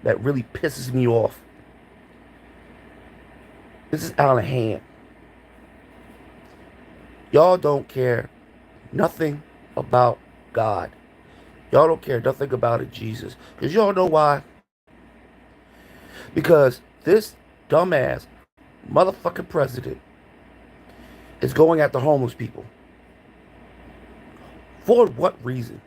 that really pisses me off. This is out of hand. Y'all don't care nothing about God. Y'all don't care nothing about it, Jesus. Because y'all know why? Because this dumbass motherfucking president is going after homeless people. For what reason?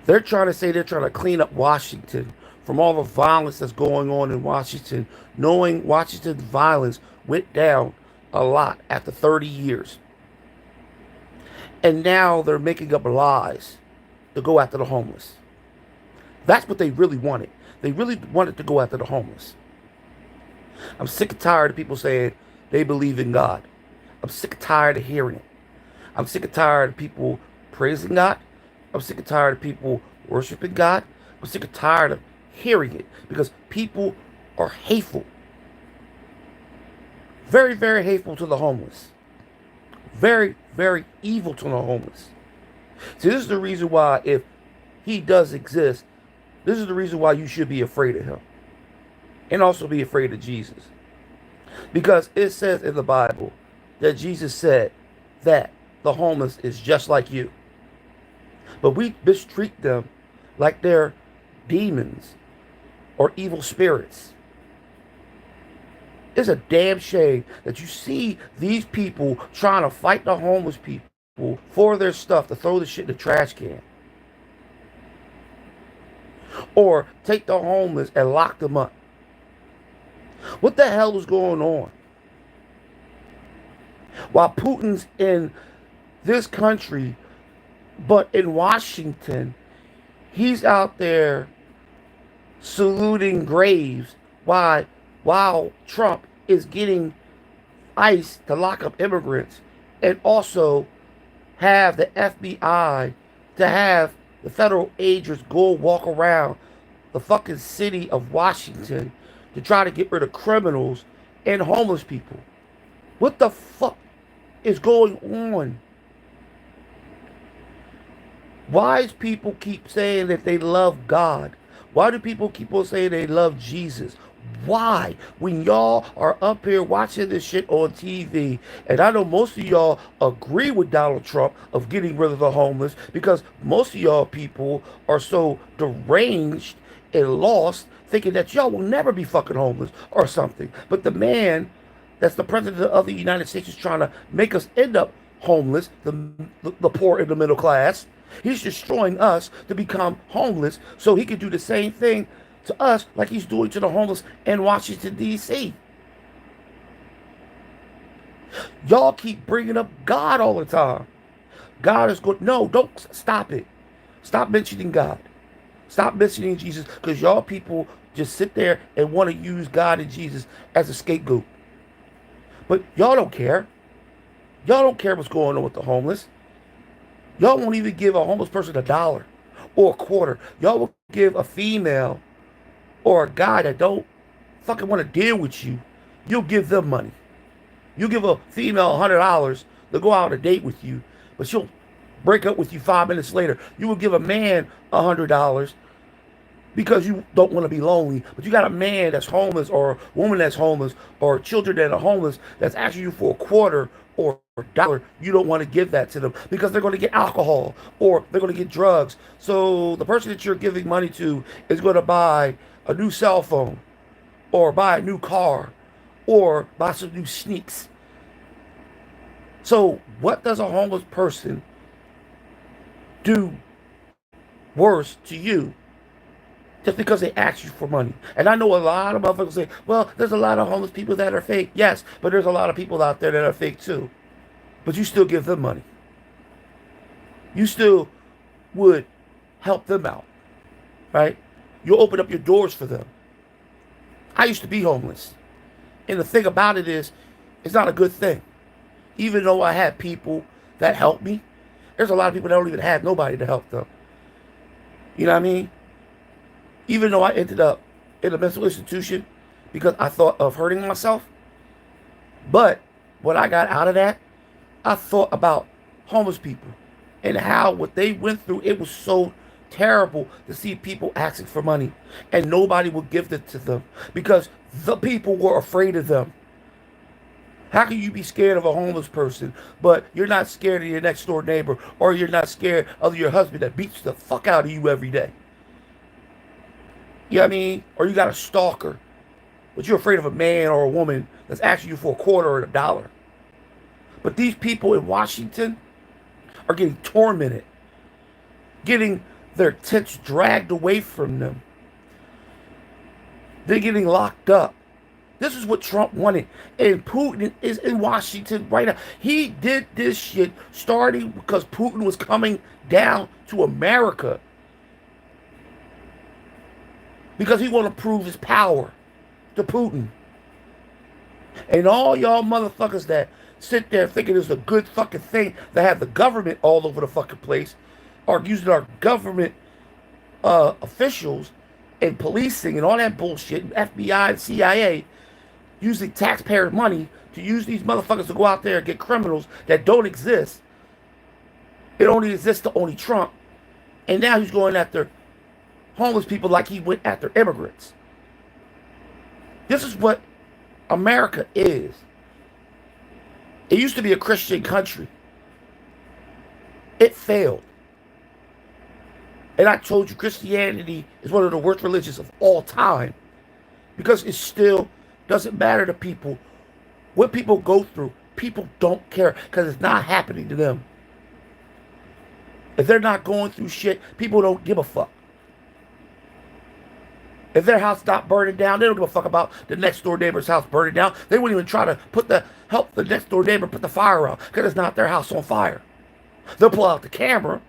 They're trying to say they're trying to clean up Washington from all the violence that's going on in Washington, knowing Washington's violence went down a lot after 30 years. And now they're making up lies to go after the homeless. That's what they really wanted. They really wanted to go after the homeless. I'm sick and tired of people saying they believe in God. I'm sick and tired of hearing it. I'm sick and tired of people praising God. I'm sick and tired of people worshiping God. I'm sick and tired of hearing it because people are hateful. Very, very hateful to the homeless. Very, very evil to the homeless. See, this is the reason why, if he does exist, this is the reason why you should be afraid of him. And also be afraid of Jesus. Because it says in the Bible that Jesus said that the homeless is just like you. But we mistreat them like they're demons or evil spirits. It's a damn shame that you see these people trying to fight the homeless people for their stuff to throw the shit in the trash can. Or take the homeless and lock them up. What the hell is going on? While Putin's in this country, but in Washington, he's out there saluting graves while Trump is getting ICE to lock up immigrants and also have the FBI to have the federal agents go walk around the fucking city of Washington to try to get rid of criminals and homeless people. What the fuck is going on? Why do people keep saying that they love God? Why do people keep on saying they love Jesus? Why? When y'all are up here watching this shit on TV, and I know most of y'all agree with Donald Trump of getting rid of the homeless because most of y'all people are so deranged and lost thinking that y'all will never be fucking homeless or something. But the man that's the president of the United States is trying to make us end up homeless, the poor and the middle class. He's destroying us to become homeless so he can do the same thing to us like he's doing to the homeless in Washington, D.C. Y'all keep bringing up God all the time. God is good. No, don't stop it. Stop mentioning God. Stop mentioning Jesus because y'all people just sit there and want to use God and Jesus as a scapegoat. But y'all don't care. Y'all don't care what's going on with the homeless. Y'all won't even give a homeless person $1 or a quarter. Y'all will give a female or a guy that don't fucking want to deal with you, you'll give them money. You give a female $100 to go out on a date with you, but she'll break up with you 5 minutes later. You will give a man $100 because you don't want to be lonely, but you got a man that's homeless or a woman that's homeless or children that are homeless that's asking you for a quarter or $1. You don't want to give that to them because they're going to get alcohol or they're going to get drugs. So the person that you're giving money to is going to buy a new cell phone or buy a new car or buy some new sneaks. So what does a homeless person do worse to you just because they ask you for money? And I know a lot of motherfuckers say, well, there's a lot of homeless people that are fake. Yes, but there's a lot of people out there that are fake too. But you still give them money. You still would help them out, right? You'll open up your doors for them. I used to be homeless. And the thing about it is, it's not a good thing. Even though I had people that helped me, there's a lot of people that don't even have nobody to help them. You know what I mean? Even though I ended up in a mental institution because I thought of hurting myself. But when I got out of that, I thought about homeless people and how what they went through, it was so terrible to see people asking for money and nobody will give it to them because the people were afraid of them. How can you be scared of a homeless person, but you're not scared of your next door neighbor, or you're not scared of your husband that beats the fuck out of you every day? You know what I mean? Or you got a stalker, but you're afraid of a man or a woman that's asking you for a quarter or a dollar. But these people in Washington are getting tormented, getting their tents dragged away from them. They're getting locked up. This is what Trump wanted. And Putin is in Washington right now. He did this shit starting because Putin was coming down to America. Because he want to prove his power to Putin. And all y'all motherfuckers that sit there thinking it's a good fucking thing to have the government all over the fucking place are using our government officials and policing and all that bullshit, and FBI and CIA, using taxpayer money to use these motherfuckers to go out there and get criminals that don't exist. It only exists to only Trump. And now he's going after homeless people like he went after immigrants. This is what America is. It used to be a Christian country. It failed. And I told you Christianity is one of the worst religions of all time because it still doesn't matter to people. What people go through, people don't care because it's not happening to them. If they're not going through shit, people don't give a fuck. If their house stopped burning down, they don't give a fuck about the next door neighbor's house burning down. They wouldn't even try to help the next door neighbor put the fire out because it's not their house on fire. They'll pull out the camera,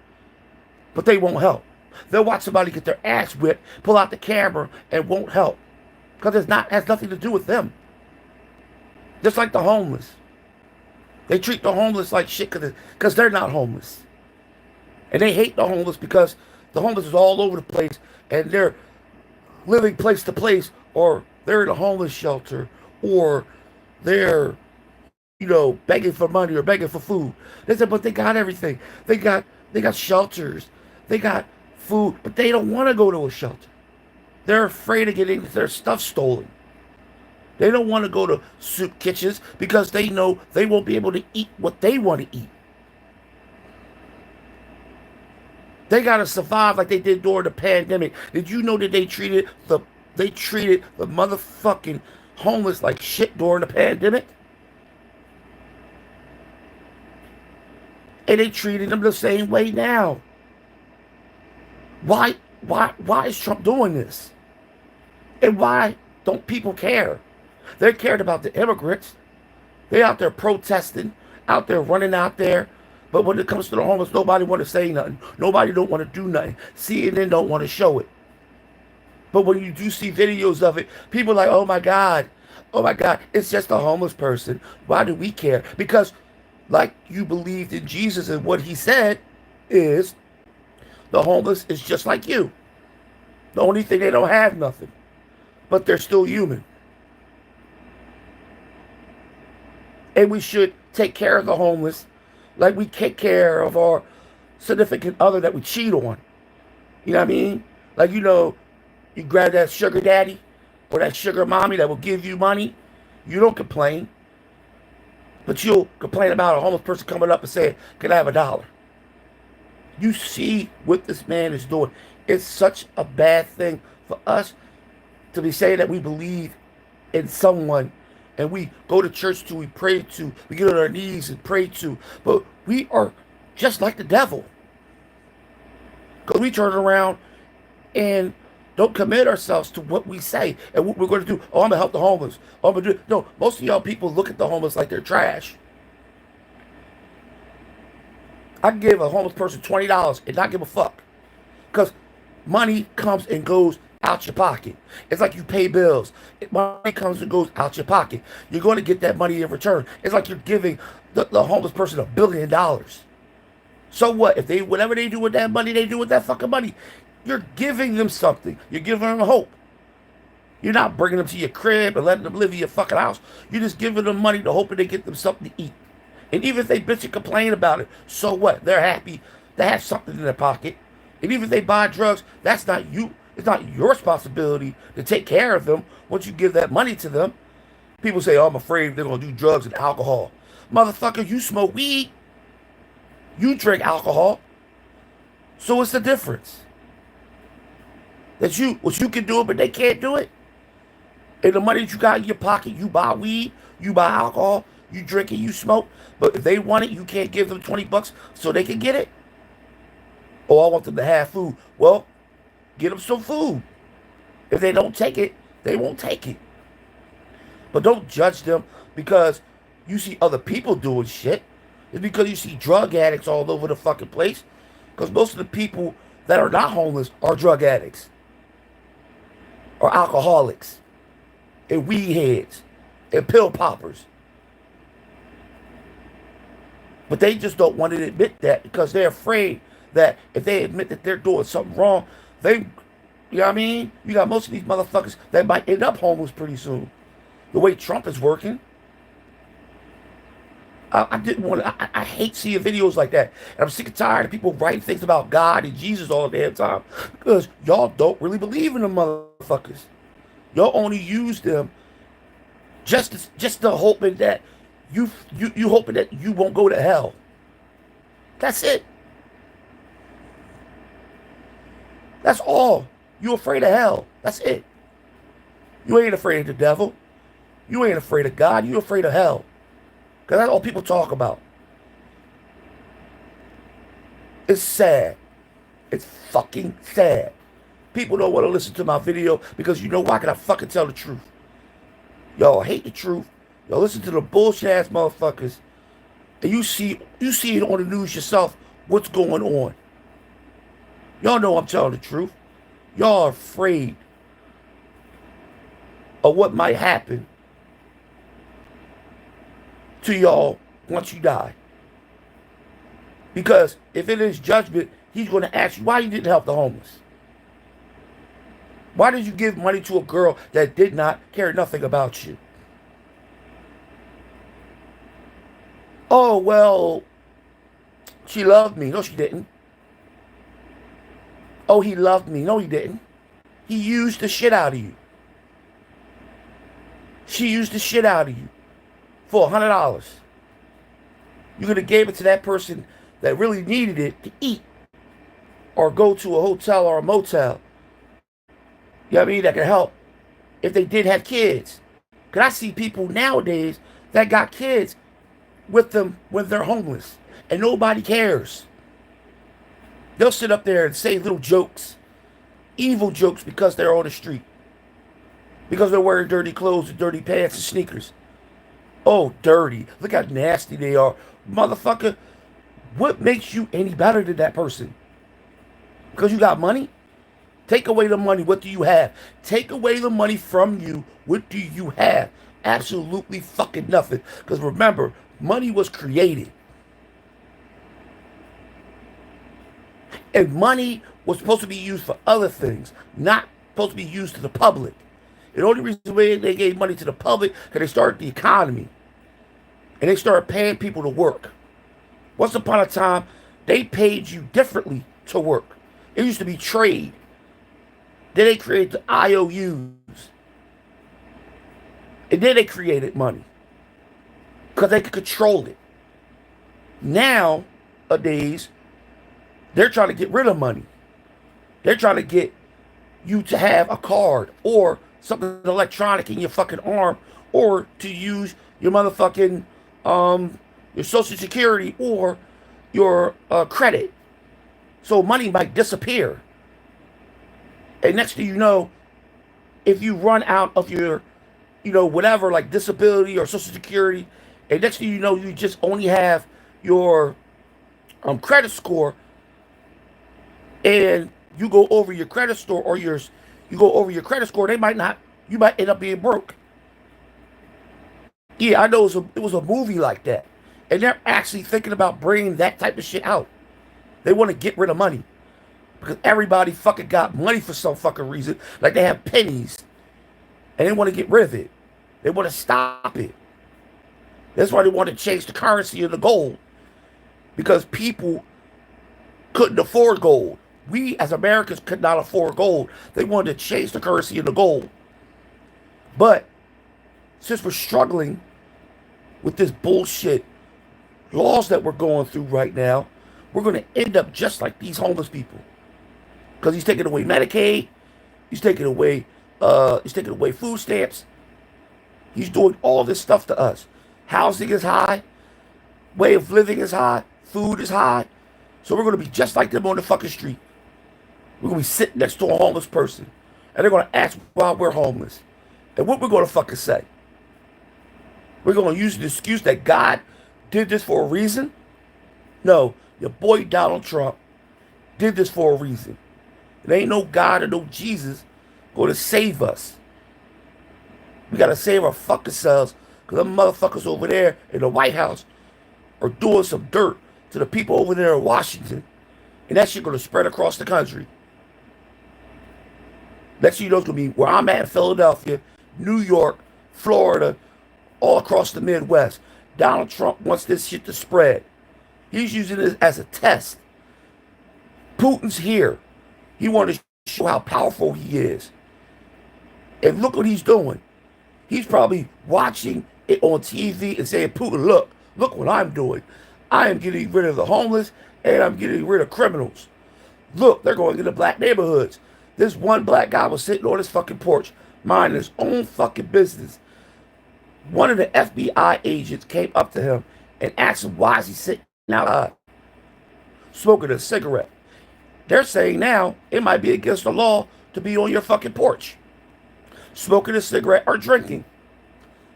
but they won't help. They'll watch somebody get their ass whipped, pull out the camera, and won't help because it has nothing to do with them. Just like the homeless. They treat the homeless like shit because they're not homeless. And they hate the homeless because the homeless is all over the place and they're living place to place, or they're in a homeless shelter, or they're, begging for money or begging for food. They said, but they got everything. They got shelters. They got food, but they don't want to go to a shelter. They're afraid of getting their stuff stolen. They don't want to go to soup kitchens because they know they won't be able to eat what they want to eat. They got to survive like they did during the pandemic. Did you know that they treated the motherfucking homeless like shit during the pandemic? And they treated them the same way now. Why is Trump doing this? And why don't people care? They're cared about the immigrants. They're out there protesting, out there running out there. But when it comes to the homeless, nobody want to say nothing. Nobody don't want to do nothing. CNN don't want to show it. But when you do see videos of it, people are like, oh my God, it's just a homeless person. Why do we care? Because like you believed in Jesus and what he said is the homeless is just like you. The only thing, they don't have nothing, but they're still human. And we should take care of the homeless like we take care of our significant other that we cheat on. You know what I mean? Like, you grab that sugar daddy or that sugar mommy that will give you money. You don't complain. But you'll complain about a homeless person coming up and saying, can I have $1? You see what this man is doing. It's such a bad thing for us to be saying that we believe in someone and we go to church to, we pray to, we get on our knees and pray to, but we are just like the devil. Because we turn around and don't commit ourselves to what we say and what we're going to do. Oh, I'm going to help the homeless. Oh, I'm going to do. No, most of y'all people look at the homeless like they're trash. I can give a homeless person $20 and not give a fuck. Because money comes and goes out your pocket. It's like you pay bills. Money comes and goes out your pocket. You're going to get that money in return. It's like you're giving the homeless person $1 billion. So what? If whatever they do with that money, they do with that fucking money. You're giving them something. You're giving them hope. You're not bringing them to your crib and letting them live in your fucking house. You're just giving them money to hoping they get them something to eat. And even if they bitch and complain about it, so what? They're happy to have something in their pocket. And even if they buy drugs, that's not you. It's not your responsibility to take care of them once you give that money to them. People say, oh, I'm afraid they're going to do drugs and alcohol. Motherfucker, you smoke weed, you drink alcohol. So what's the difference? That what you can do it, but they can't do it? And the money that you got in your pocket, you buy weed, you buy alcohol, you drink it, you smoke. But if they want it, you can't give them $20 so they can get it? Oh, I want them to have food. Well, get them some food. If they don't take it, they won't take it. But don't judge them because you see other people doing shit. It's because you see drug addicts all over the fucking place. Because most of the people that are not homeless are drug addicts or alcoholics and weed heads and pill poppers. But they just don't want to admit that because they're afraid that if they admit that they're doing something wrong, you know what I mean? You got most of these motherfuckers that might end up homeless pretty soon. The way Trump is working. I didn't want to, I hate seeing videos like that. And I'm sick and tired of people writing things about God and Jesus all the damn time. Because y'all don't really believe in them motherfuckers. Y'all only use them just to hoping that you hoping that you won't go to hell. That's it. That's all. You afraid of hell. That's it. You ain't afraid of the devil. You ain't afraid of God. You afraid of hell. Because that's all people talk about. It's sad. It's fucking sad. People don't want to listen to my video because you know why? Can I fucking tell the truth? Y'all hate the truth. Y'all listen to the bullshit ass motherfuckers. And you see it on the news yourself what's going on. Y'all know I'm telling the truth. Y'all are afraid of what might happen to y'all once you die. Because if it is judgment, he's going to ask you why you didn't help the homeless. Why did you give money to a girl that did not care nothing about you? Oh, well, she loved me. No, she didn't. Oh, he loved me. No, he didn't. He used the shit out of you. She used the shit out of you for $100. You could have gave it to that person that really needed it to eat or go to a hotel or a motel. You know what I mean? That could help if they did have kids. Because I see people nowadays that got kids with them when they're homeless and nobody cares. They'll sit up there and say little jokes, evil jokes because they're on the street. Because they're wearing dirty clothes and dirty pants and sneakers. Oh, dirty. Look how nasty they are. Motherfucker, what makes you any better than that person? Because you got money? Take away the money, what do you have? Take away the money from you, what do you have? Absolutely fucking nothing. Because remember, money was created. And money was supposed to be used for other things, not supposed to be used to the public. And the only reason why they gave money to the public because they started the economy. And they started paying people to work. Once upon a time, they paid you differently to work. It used to be trade. Then they created the IOUs. And then they created money. Because they could control it. Nowadays, they're trying to get rid of money. They're trying to get you to have a card or something electronic in your fucking arm or to use your motherfucking your social security or your credit. So money might disappear. And next thing you know, if you run out of your, whatever, like disability or social security, and next thing you know, you just only have your credit score, and you go over your credit score or you go over your credit score, you might end up being broke. Yeah, I know it was a movie like that. And they're actually thinking about bringing that type of shit out. They want to get rid of money. Because everybody fucking got money for some fucking reason. Like they have pennies. And they want to get rid of it. They want to stop it. That's why they want to change the currency of the gold. Because people couldn't afford gold. We as Americans could not afford gold. They wanted to change the currency into gold. But since we're struggling with this bullshit laws that we're going through right now, we're going to end up just like these homeless people. Because he's taking away Medicaid, he's taking away food stamps, he's doing all this stuff to us. Housing is high, way of living is high, food is high. So we're going to be just like them on the fucking street. We're going to be sitting next to a homeless person. And they're going to ask why we're homeless. And what we're going to fucking say? We're going to use the excuse that God did this for a reason? No, your boy Donald Trump did this for a reason. There ain't no God or no Jesus going to save us. We got to save our fucking selves because them motherfuckers over there in the White House are doing some dirt to the people over there in Washington. And that shit going to spread across the country. Next thing you know, it's going to be where I'm at in Philadelphia, New York, Florida, all across the Midwest. Donald Trump wants this shit to spread. He's using this as a test. Putin's here. He wanted to show how powerful he is. And look what he's doing. He's probably watching it on TV and saying, Putin, look what I'm doing. I am getting rid of the homeless and I'm getting rid of criminals. Look, they're going into black neighborhoods. This one black guy was sitting on his fucking porch, minding his own fucking business. One of the FBI agents came up to him and asked him, why is he sitting outside smoking a cigarette? They're saying now it might be against the law to be on your fucking porch, smoking a cigarette or drinking.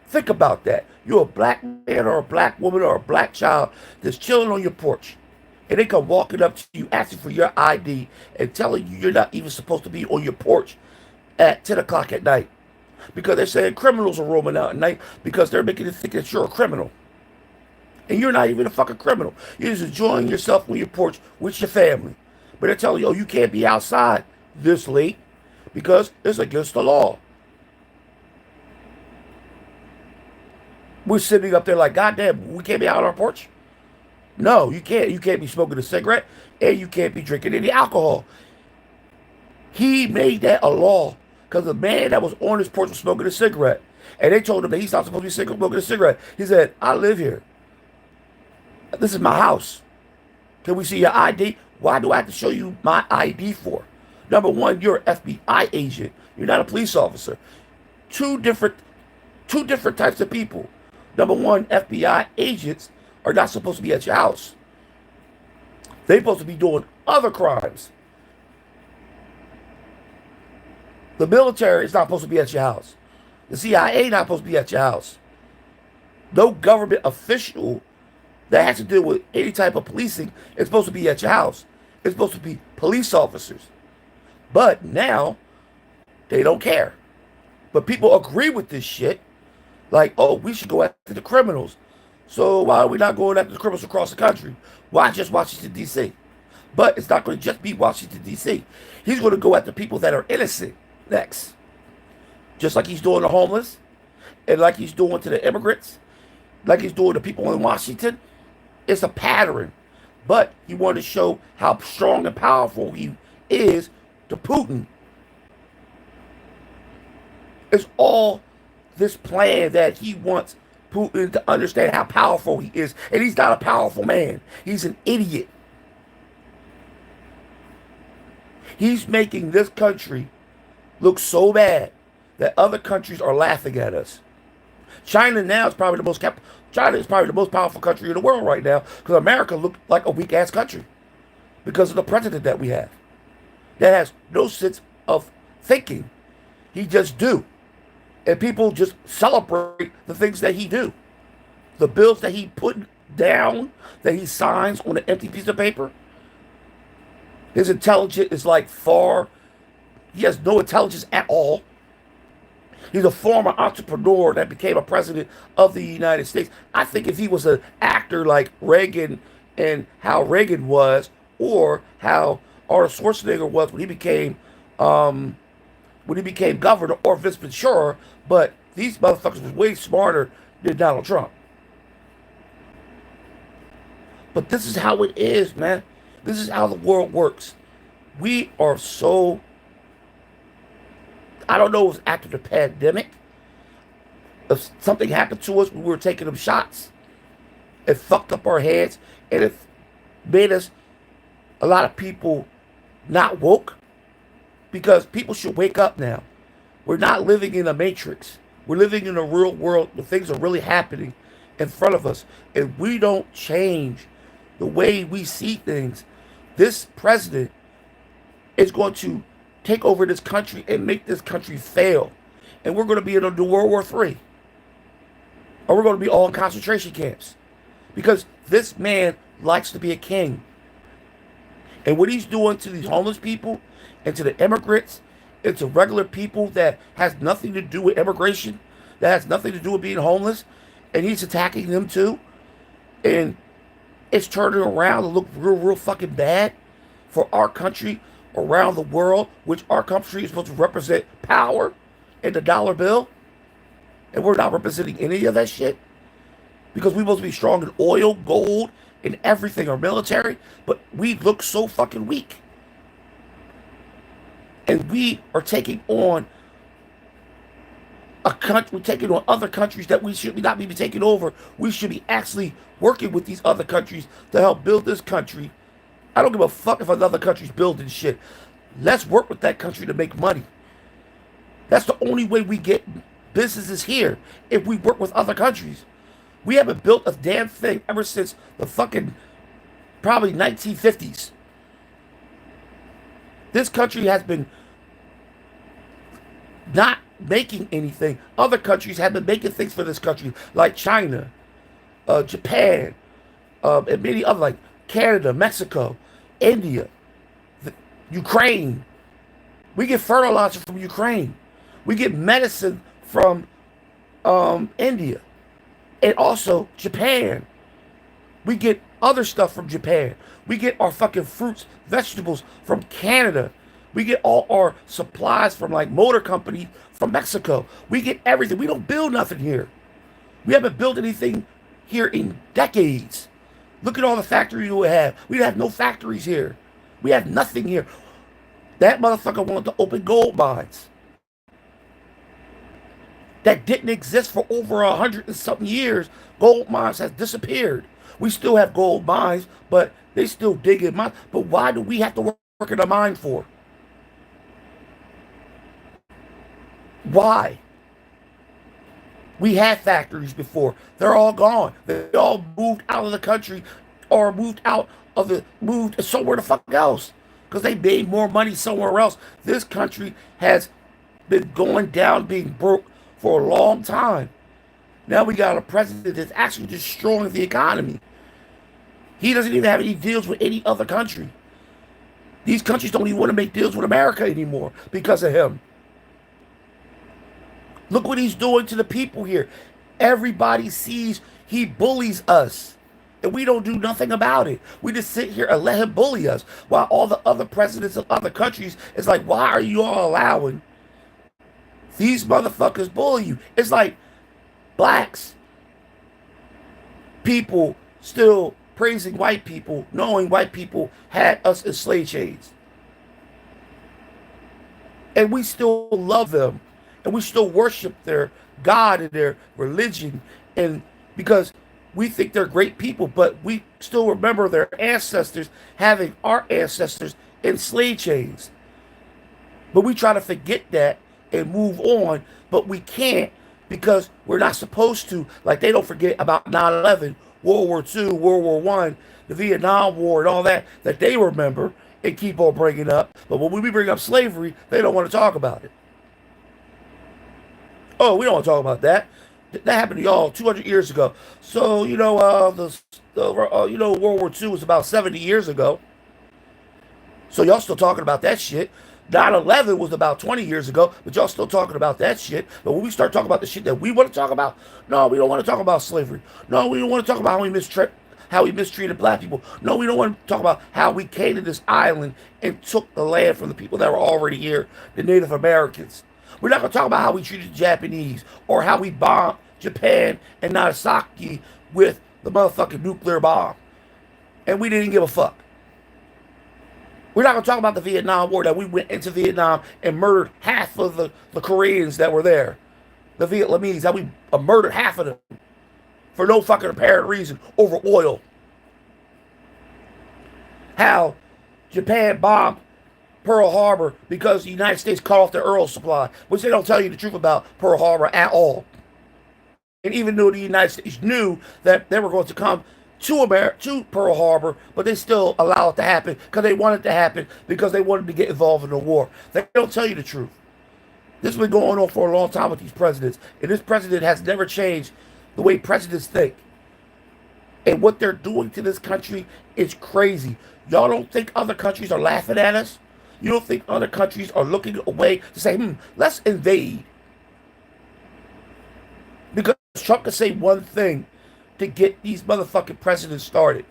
Think about that. You're a black man or a black woman or a black child that's chilling on your porch. And they come walking up to you asking for your ID and telling you you're not even supposed to be on your porch at 10 o'clock at night. Because they're saying criminals are roaming out at night because they're making you think that you're a criminal. And you're not even a fucking criminal. You're just enjoying yourself on your porch with your family. But they're telling you, oh, you can't be outside this late because it's against the law. We're sitting up there like, goddamn, we can't be out on our porch? No, you can't. You can't be smoking a cigarette and you can't be drinking any alcohol. He made that a law because the man that was on his porch was smoking a cigarette. And they told him that he's not supposed to be smoking a cigarette. He said, I live here. This is my house. Can we see your ID? Why do I have to show you my ID for? Number one, you're an FBI agent. You're not a police officer. Two different types of people. Number one, FBI agents are not supposed to be at your house. They're supposed to be doing other crimes. The military is not supposed to be at your house. The CIA is not supposed to be at your house. No government official that has to deal with any type of policing is supposed to be at your house. It's supposed to be police officers. But now, they don't care. But people agree with this shit. Like, oh, we should go after the criminals. So why are we not going after the criminals across the country? Why just Washington, D.C.? But it's not going to just be Washington, D.C. He's going to go after people that are innocent next. Just like he's doing the homeless, and like he's doing to the immigrants, like he's doing to people in Washington. It's a pattern. But he wanted to show how strong and powerful he is to Putin. It's all this plan that he wants Putin to understand how powerful he is. And he's not a powerful man. He's an idiot. He's making this country look so bad that other countries are laughing at us. China now is probably the most China is probably the most powerful country in the world right now because America looked like a weak ass country because of the president that we have that has no sense of thinking. He just do. And people just celebrate the things that he do. The bills that he put down, that he signs on an empty piece of paper. His intelligence is like he has no intelligence at all. He's a former entrepreneur that became a president of the United States. I think if he was an actor like Reagan and how Reagan was, or how Arnold Schwarzenegger was when he became governor, or Vince Ventura, but these motherfuckers was way smarter than Donald Trump. But this is how it is, man. This is how the world works. We are so, I don't know, it was after the pandemic. If something happened to us, we were taking them shots. It fucked up our heads, and it made us, a lot of people, not woke, because people should wake up now. We're not living in a matrix. We're living in a real world where things are really happening in front of us. And we don't change the way we see things, this president is going to take over this country and make this country fail. And we're going to be in a new World War III. Or we're going to be all in concentration camps. Because this man likes to be a king. And what he's doing to these homeless people and to the immigrants and to regular people that has nothing to do with immigration, that has nothing to do with being homeless, and he's attacking them too. And it's turning around to look real, real fucking bad for our country around the world, which our country is supposed to represent power in the dollar bill. And we're not representing any of that shit because we're supposed to be strong in oil, gold, and everything, our military, but we look so fucking weak. And we are taking on a country, we're taking on other countries that we should not be taking over. We should be actually working with these other countries to help build this country. I don't give a fuck if another country's building shit. Let's work with that country to make money. That's the only way we get businesses here, if we work with other countries. We haven't built a damn thing ever since the fucking probably 1950s. This country has been not making anything. Other countries have been making things for this country, like China, Japan, and many other, like Canada, Mexico, India, Ukraine. We get fertilizer from Ukraine. We get medicine from India. And also Japan. We get other stuff from Japan. We get our fucking fruits, vegetables from Canada. We get all our supplies from like motor company from Mexico. We get everything. We don't build nothing here. We haven't built anything here in decades. Look at all the factories we have. We have no factories here. We have nothing here. That motherfucker wanted to open gold mines that didn't exist for over 100 and something years. Gold mines has disappeared. We still have gold mines, but they still dig in mines. But why do we have to work in a mine for? Why? We had factories before. They're all gone. They all moved out of the country or moved somewhere the fuck else because they made more money somewhere else. This country has been going down, being broke for a long time. Now we got a president that's actually destroying the economy. He doesn't even have any deals with any other country. These countries don't even want to make deals with America anymore because of him. Look what he's doing to the people here. Everybody sees he bullies us. And we don't do nothing about it. We just sit here and let him bully us. While all the other presidents of other countries is like, why are you all allowing these motherfuckers bully you? It's like blacks, people still praising white people, knowing white people had us in slave chains. And we still love them. And we still worship their God and their religion. And because we think they're great people, but we still remember their ancestors having our ancestors in slave chains. But we try to forget that and move on, but we can't because we're not supposed to. Like they don't forget about 9/11, World War II, World War I, the Vietnam War, and all that they remember and keep on bringing up. But when we bring up slavery, they don't want to talk about it. Oh, we don't want to talk about that. That happened to y'all 200 years ago. So World War II was about 70 years ago. So y'all still talking about that shit. 9/11 was about 20 years ago, but y'all still talking about that shit. But when we start talking about the shit that we want to talk about, no, we don't want to talk about slavery. No, we don't want to talk about how we mistreated black people. No, we don't want to talk about how we came to this island and took the land from the people that were already here, the Native Americans. We're not going to talk about how we treated the Japanese or how we bombed Japan and Nagasaki with the motherfucking nuclear bomb. And we didn't give a fuck. We're not going to talk about the Vietnam War, that we went into Vietnam and murdered half of the Koreans that were there. The Vietnamese, that we murdered half of them for no fucking apparent reason over oil. How Japan bombed Pearl Harbor because the United States cut off their oil supply, which they don't tell you the truth about Pearl Harbor at all. And even though the United States knew that they were going to come to Pearl Harbor, but they still allow it to happen because they wanted it to happen because they wanted to get involved in the war. They don't tell you the truth. This has been going on for a long time with these presidents, and this president has never changed the way presidents think. And what they're doing to this country is crazy. Y'all don't think other countries are laughing at us? You don't think other countries are looking away to say, let's invade? Because Trump can say one thing to get these motherfucking presidents started.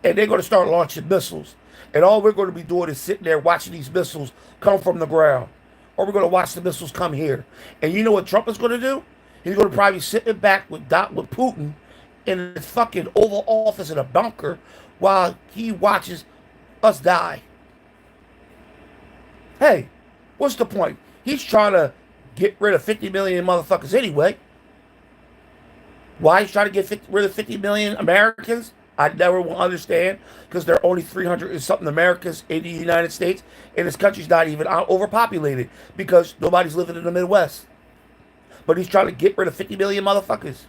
And they're going to start launching missiles. And all we're going to be doing is sitting there watching these missiles come from the ground. Or we're going to watch the missiles come here. And you know what Trump is going to do? He's going to probably sit back with Putin in his fucking Oval Office in a bunker while he watches us die. Hey, what's the point? He's trying to get rid of 50 million motherfuckers anyway. Why he's trying to get rid of 50 million Americans, I never will understand, because there are only 300 and something Americans in the United States, and this country's not even overpopulated because nobody's living in the Midwest. But he's trying to get rid of 50 million motherfuckers.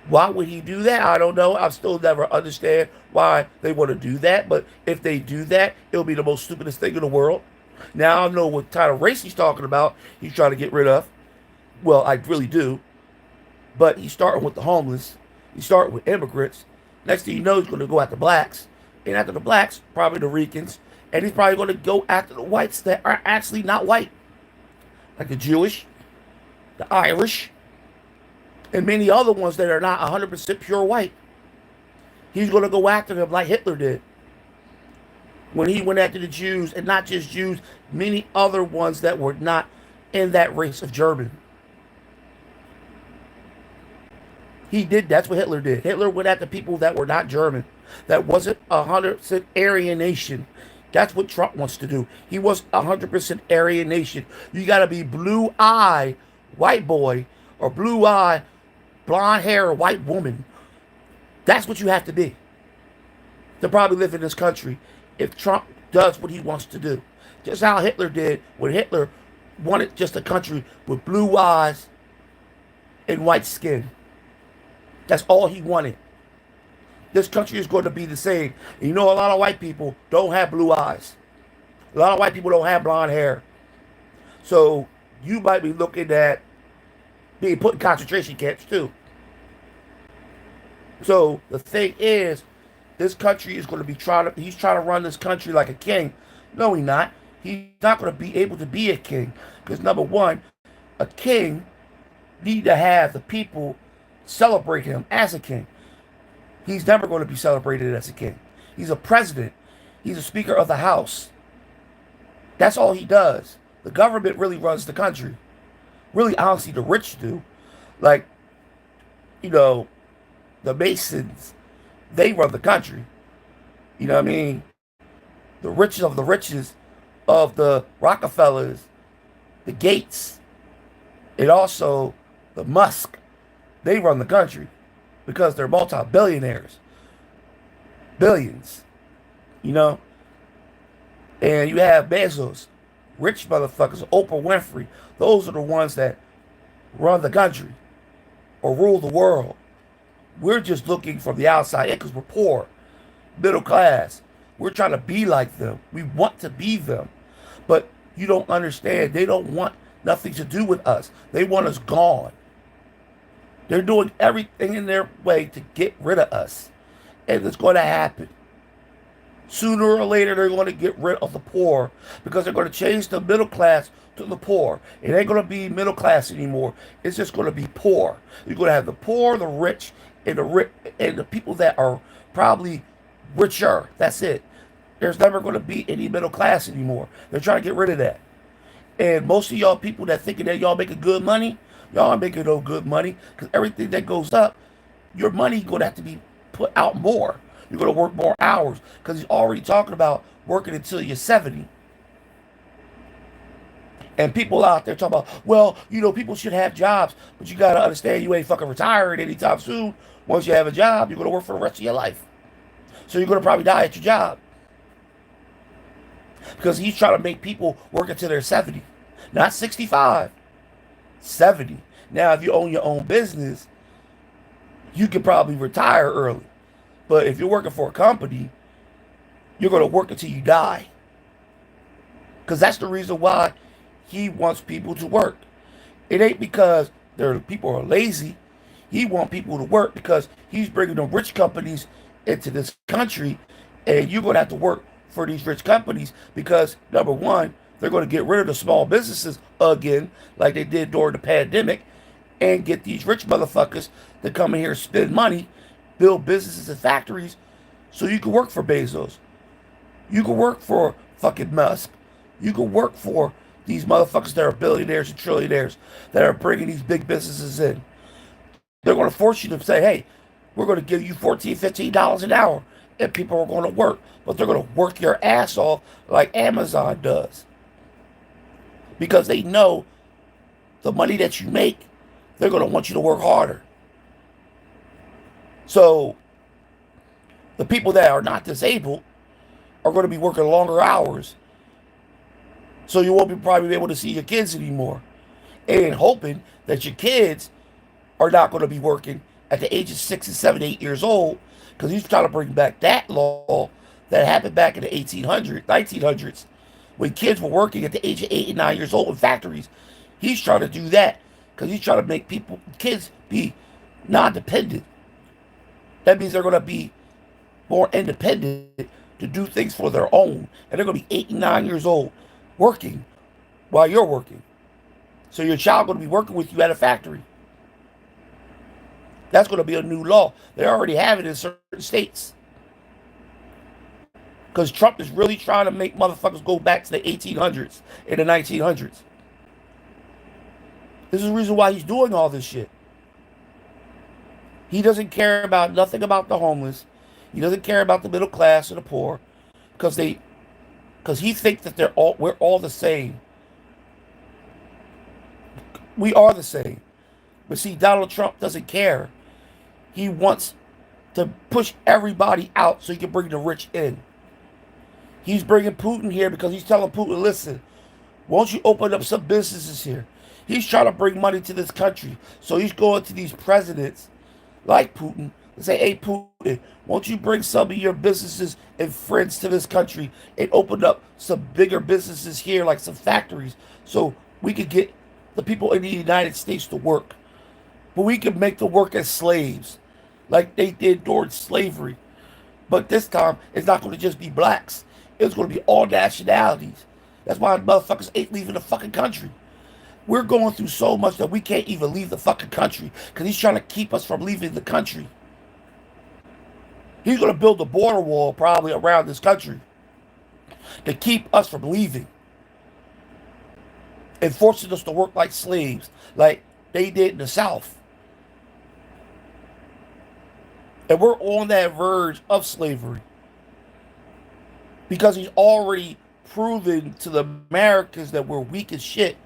Why would he do that? I don't know. I've still never understand why they want to do that. But if they do that, it'll be the most stupidest thing in the world. Now I know what kind of race he's talking about. He's trying to get rid of. Well, I really do. But he's starting with the homeless. He's starting with immigrants. Next thing you know, he's going to go after blacks. And after the blacks, probably the Ricans. And he's probably going to go after the whites that are actually not white. Like the Jewish, the Irish, and many other ones that are not 100% pure white. He's going to go after them like Hitler did. When he went after the Jews, and not just Jews, many other ones that were not in that race of German. He did, that's what Hitler did. Hitler went after people that were not German, that wasn't 100% Aryan nation. That's what Trump wants to do. He wants 100% Aryan nation. You got to be blue-eye white boy or blue-eye blonde hair white woman. That's what you have to be to probably live in this country if Trump does what he wants to do. Just how Hitler did when Hitler wanted just a country with blue eyes and white skin. That's all he wanted. This country is going to be the same. And you know, a lot of white people don't have blue eyes. A lot of white people don't have blonde hair. So you might be looking at being put in concentration camps too. So the thing is, this country is going to be he's trying to run this country like a king. No, he's not. He's not going to be able to be a king. Because number one, a king need to have the people celebrate him as a king. He's never going to be celebrated as a king. He's a president. He's a speaker of the house. That's all he does. The government really runs the country. Really, honestly, the rich do. Like, you know, the Masons, they run the country. You know what I mean? The richest of the richest of the Rockefellers, the Gates, and also the Musk, they run the country because they're multi-billionaires. Billions. You know? And you have Bezos, rich motherfuckers, Oprah Winfrey. Those are the ones that run the country or rule the world. We're just looking from the outside in because we're poor, middle class. We're trying to be like them. We want to be them. But you don't understand. They don't want nothing to do with us. They want us gone. They're doing everything in their way to get rid of us. And it's going to happen. Sooner or later, they're going to get rid of the poor because they're going to change the middle class to the poor. It ain't going to be middle class anymore. It's just going to be poor. You're going to have the poor, the rich, and the people that are probably richer. That's it. There's never going to be any middle class anymore. They're trying to get rid of that. And most of y'all people that thinking that y'all making good money, y'all aren't making no good money because everything that goes up, your money going to have to be put out more. You're going to work more hours because he's already talking about working until you're 70. And people out there talking about, well, people should have jobs, but you got to understand you ain't fucking retiring anytime soon. Once you have a job, you're going to work for the rest of your life. So you're going to probably die at your job because he's trying to make people work until they're 70, not 65, 70. Now, if you own your own business, you could probably retire early. But if you're working for a company, you're going to work until you die. Because that's the reason why he wants people to work. It ain't because people are lazy. He wants people to work because he's bringing the rich companies into this country, and you're going to have to work for these rich companies because, number one, they're going to get rid of the small businesses again, like they did during the pandemic, and get these rich motherfuckers to come in here and spend money, build businesses and factories, so you can work for Bezos. You can work for fucking Musk. You can work for these motherfuckers that are billionaires and trillionaires that are bringing these big businesses in. They're going to force you to say, hey, we're going to give you $14, $15 an hour. And people are going to work. But they're going to work your ass off like Amazon does. Because they know the money that you make, they're going to want you to work harder. So the people that are not disabled are going to be working longer hours. So you won't probably be able to see your kids anymore. And hoping that your kids are not going to be working at the age of 6 and 7, 8 years old, because he's trying to bring back that law that happened back in the 1900s, when kids were working at the age of 8 and 9 years old in factories. He's trying to do that because he's trying to make kids be non-dependent. That means they're going to be more independent to do things for their own. And they're going to be 8 and 9 years old working while you're working. So your child going to be working with you at a factory. That's going to be a new law. They already have it in certain states. Because Trump is really trying to make motherfuckers go back to the 1800s and the 1900s. This is the reason why he's doing all this shit. He doesn't care about nothing about the homeless. He doesn't care about the middle class or the poor. Because he thinks that we're all the same. We are the same. But see, Donald Trump doesn't care. He wants to push everybody out so he can bring the rich in. He's bringing Putin here because he's telling Putin, listen, won't you open up some businesses here? He's trying to bring money to this country. So he's going to these presidents like Putin and say, hey, Putin, won't you bring some of your businesses and friends to this country and open up some bigger businesses here, like some factories, so we could get the people in the United States to work. But we can make them work as slaves, like they did during slavery. But this time, it's not going to just be blacks. It's going to be all nationalities. That's why motherfuckers ain't leaving the fucking country. We're going through so much that we can't even leave the fucking country because he's trying to keep us from leaving the country. He's going to build a border wall probably around this country to keep us from leaving and forcing us to work like slaves, like they did in the South. And we're on that verge of slavery because he's already proven to the Americans that we're weak as shit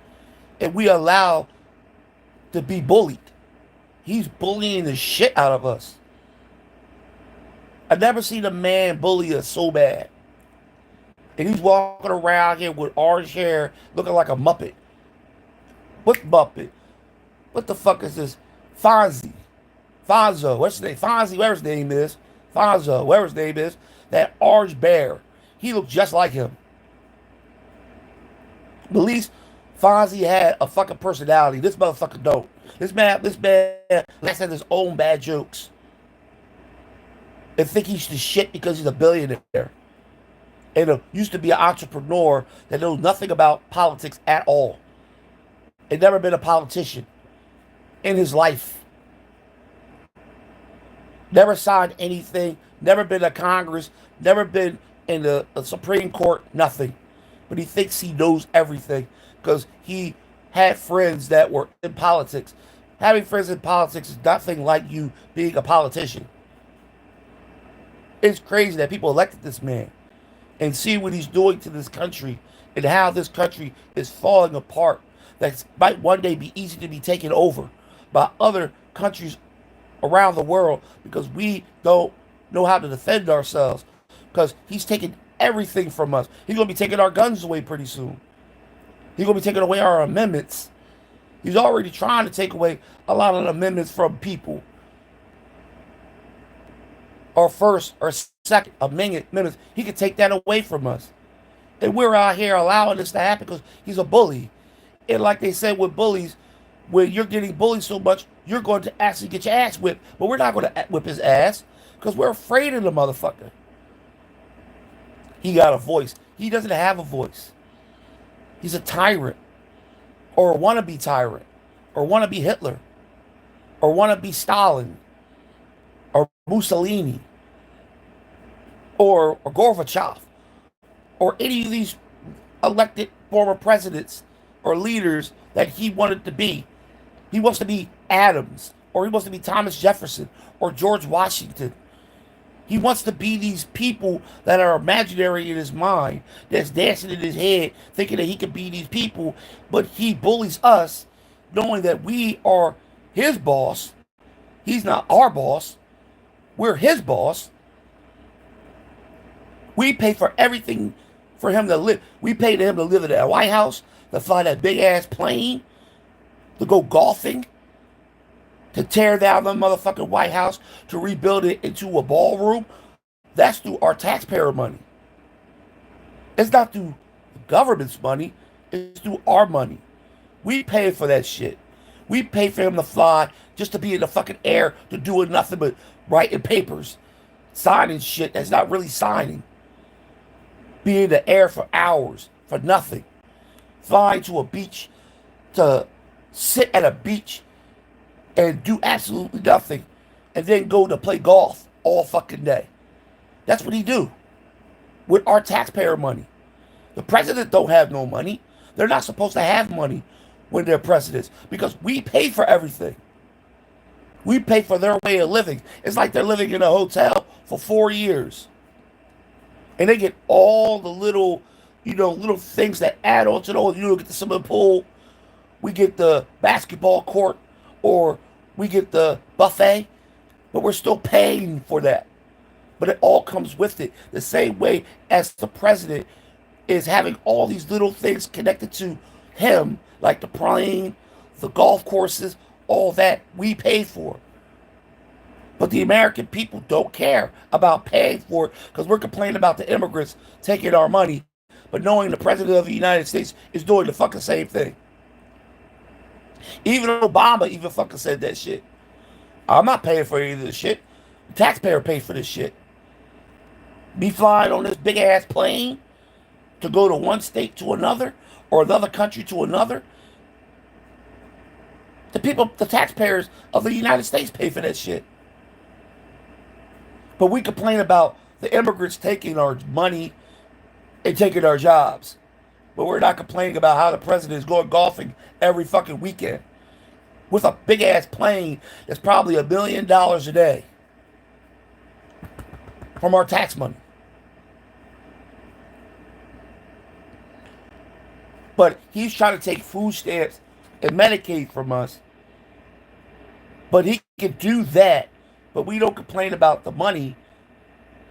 and we allow to be bullied. He's bullying the shit out of us. I've never seen a man bully us so bad. And he's walking around here with orange hair looking like a Muppet. What Muppet? What the fuck is this? Fonzo, what's his name? Fonzie, whatever his name is. Fonzo, whatever his name is. That orange bear. He looked just like him. At least Fonzie had a fucking personality. This motherfucker don't. This man likes to have his own bad jokes. And think he's the shit because he's a billionaire. And used to be an entrepreneur that knows nothing about politics at all. And never been a politician in his life. Never signed anything. Never been to Congress. Never been in the Supreme Court. Nothing. But he thinks he knows everything because he had friends that were in politics. Having friends in politics is nothing like you being a politician. It's crazy that people elected this man and see what he's doing to this country and how this country is falling apart. That might one day be easy to be taken over by other countries around the world because we don't know how to defend ourselves. Because he's taking everything from us. He's going to be taking our guns away pretty soon. He's going to be taking away our amendments. He's already trying to take away a lot of the amendments from people. Our first or second amendments. He could take that away from us. And we're out here allowing this to happen because he's a bully. And like they said with bullies, when you're getting bullied so much, you're going to actually get your ass whipped. But we're not going to whip his ass because we're afraid of the motherfucker. He got a voice. He doesn't have a voice. He's a tyrant or a wannabe tyrant or wannabe Hitler or wannabe Stalin or Mussolini or Gorbachev or any of these elected former presidents or leaders that he wanted to be. He wants to be Adams or he wants to be Thomas Jefferson or George Washington. He wants to be these people that are imaginary in his mind, that's dancing in his head, thinking that he could be these people, but he bullies us, knowing that we are his boss. He's not our boss. We're his boss. We pay for everything for him to live. We pay him to live in that White House, to fly that big-ass plane, to go golfing, to tear down the motherfucking White House, to rebuild it into a ballroom. That's through our taxpayer money. It's not through the government's money. It's through our money. We pay for that shit. We pay for him to fly just to be in the fucking air to doing nothing but writing papers, signing shit that's not really signing. Be in the air for hours for nothing. Flying to a beach to sit at a beach and do absolutely nothing and then go to play golf all fucking day. That's what he do with our taxpayer money. The president don't have no money. They're not supposed to have money when they're presidents because we pay for everything. We pay for their way of living. It's like they're living in a hotel for 4 years. And they get all the little, little things that add on to the whole. Get the swimming pool. We get the basketball court. Or we get the buffet, but we're still paying for that. But it all comes with it. The same way as the president is having all these little things connected to him, like the plane, the golf courses, all that we pay for. But the American people don't care about paying for it because we're complaining about the immigrants taking our money, but knowing the president of the United States is doing the fucking same thing. Even Obama even fucking said that shit. I'm not paying for any of this shit. The taxpayer pays for this shit. Me flying on this big ass plane to go to one state to another or another country to another. The taxpayers of the United States pay for that shit. But we complain about the immigrants taking our money and taking our jobs. But we're not complaining about how the president is going golfing every fucking weekend with a big ass plane that's probably $1 million a day from our tax money. But he's trying to take food stamps and Medicaid from us. But he can do that. But we don't complain about the money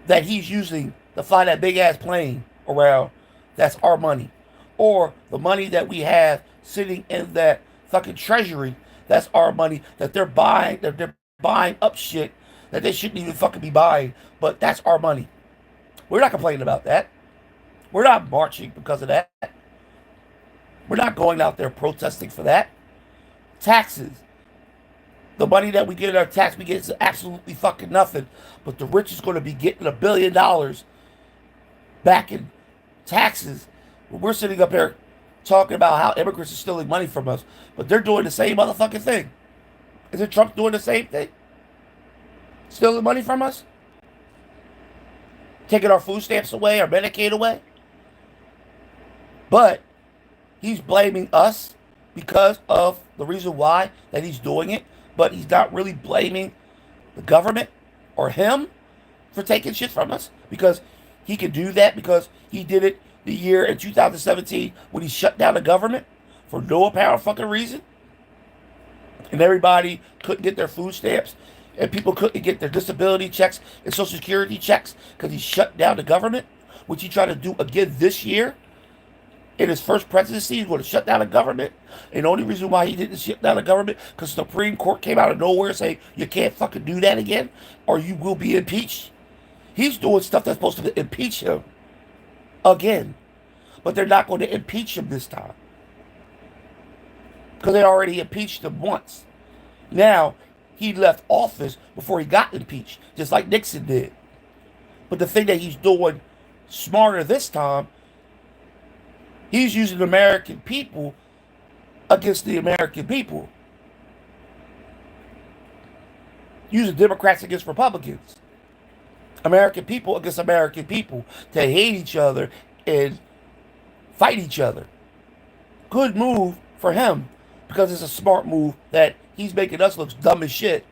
that he's using to fly that big ass plane around. That's our money. Or the money that we have sitting in that fucking treasury. That's our money that they're buying. They're buying up shit that they shouldn't even fucking be buying. But that's our money. We're not complaining about that. We're not marching because of that. We're not going out there protesting for that. Taxes. The money that we get in our tax, we get is absolutely fucking nothing. But the rich is going to be getting $1 billion back in taxes. We're sitting up here talking about how immigrants are stealing money from us. But they're doing the same motherfucking thing. Isn't Trump doing the same thing? Stealing money from us? Taking our food stamps away, our Medicaid away? But he's blaming us because of the reason why that he's doing it. But he's not really blaming the government or him. for taking shit from us because he could do that because he did it the year in 2017 when he shut down the government for no apparent fucking reason, and everybody couldn't get their food stamps, and people couldn't get their disability checks and social security checks because he shut down the government, which he tried to do again this year. In his first presidency, he's going to shut down the government. And the only reason why he didn't shut down the government because the Supreme Court came out of nowhere saying you can't fucking do that again or you will be impeached. He's doing stuff that's supposed to impeach him again. But they're not going to impeach him this time because they already impeached him once. Now, he left office before he got impeached, just like Nixon did. But the thing that he's doing smarter this time, he's using the American people against the American people. Using Democrats against Republicans. American people against American people to hate each other and fight each other. Good move for him because it's a smart move that he's making us look dumb as shit.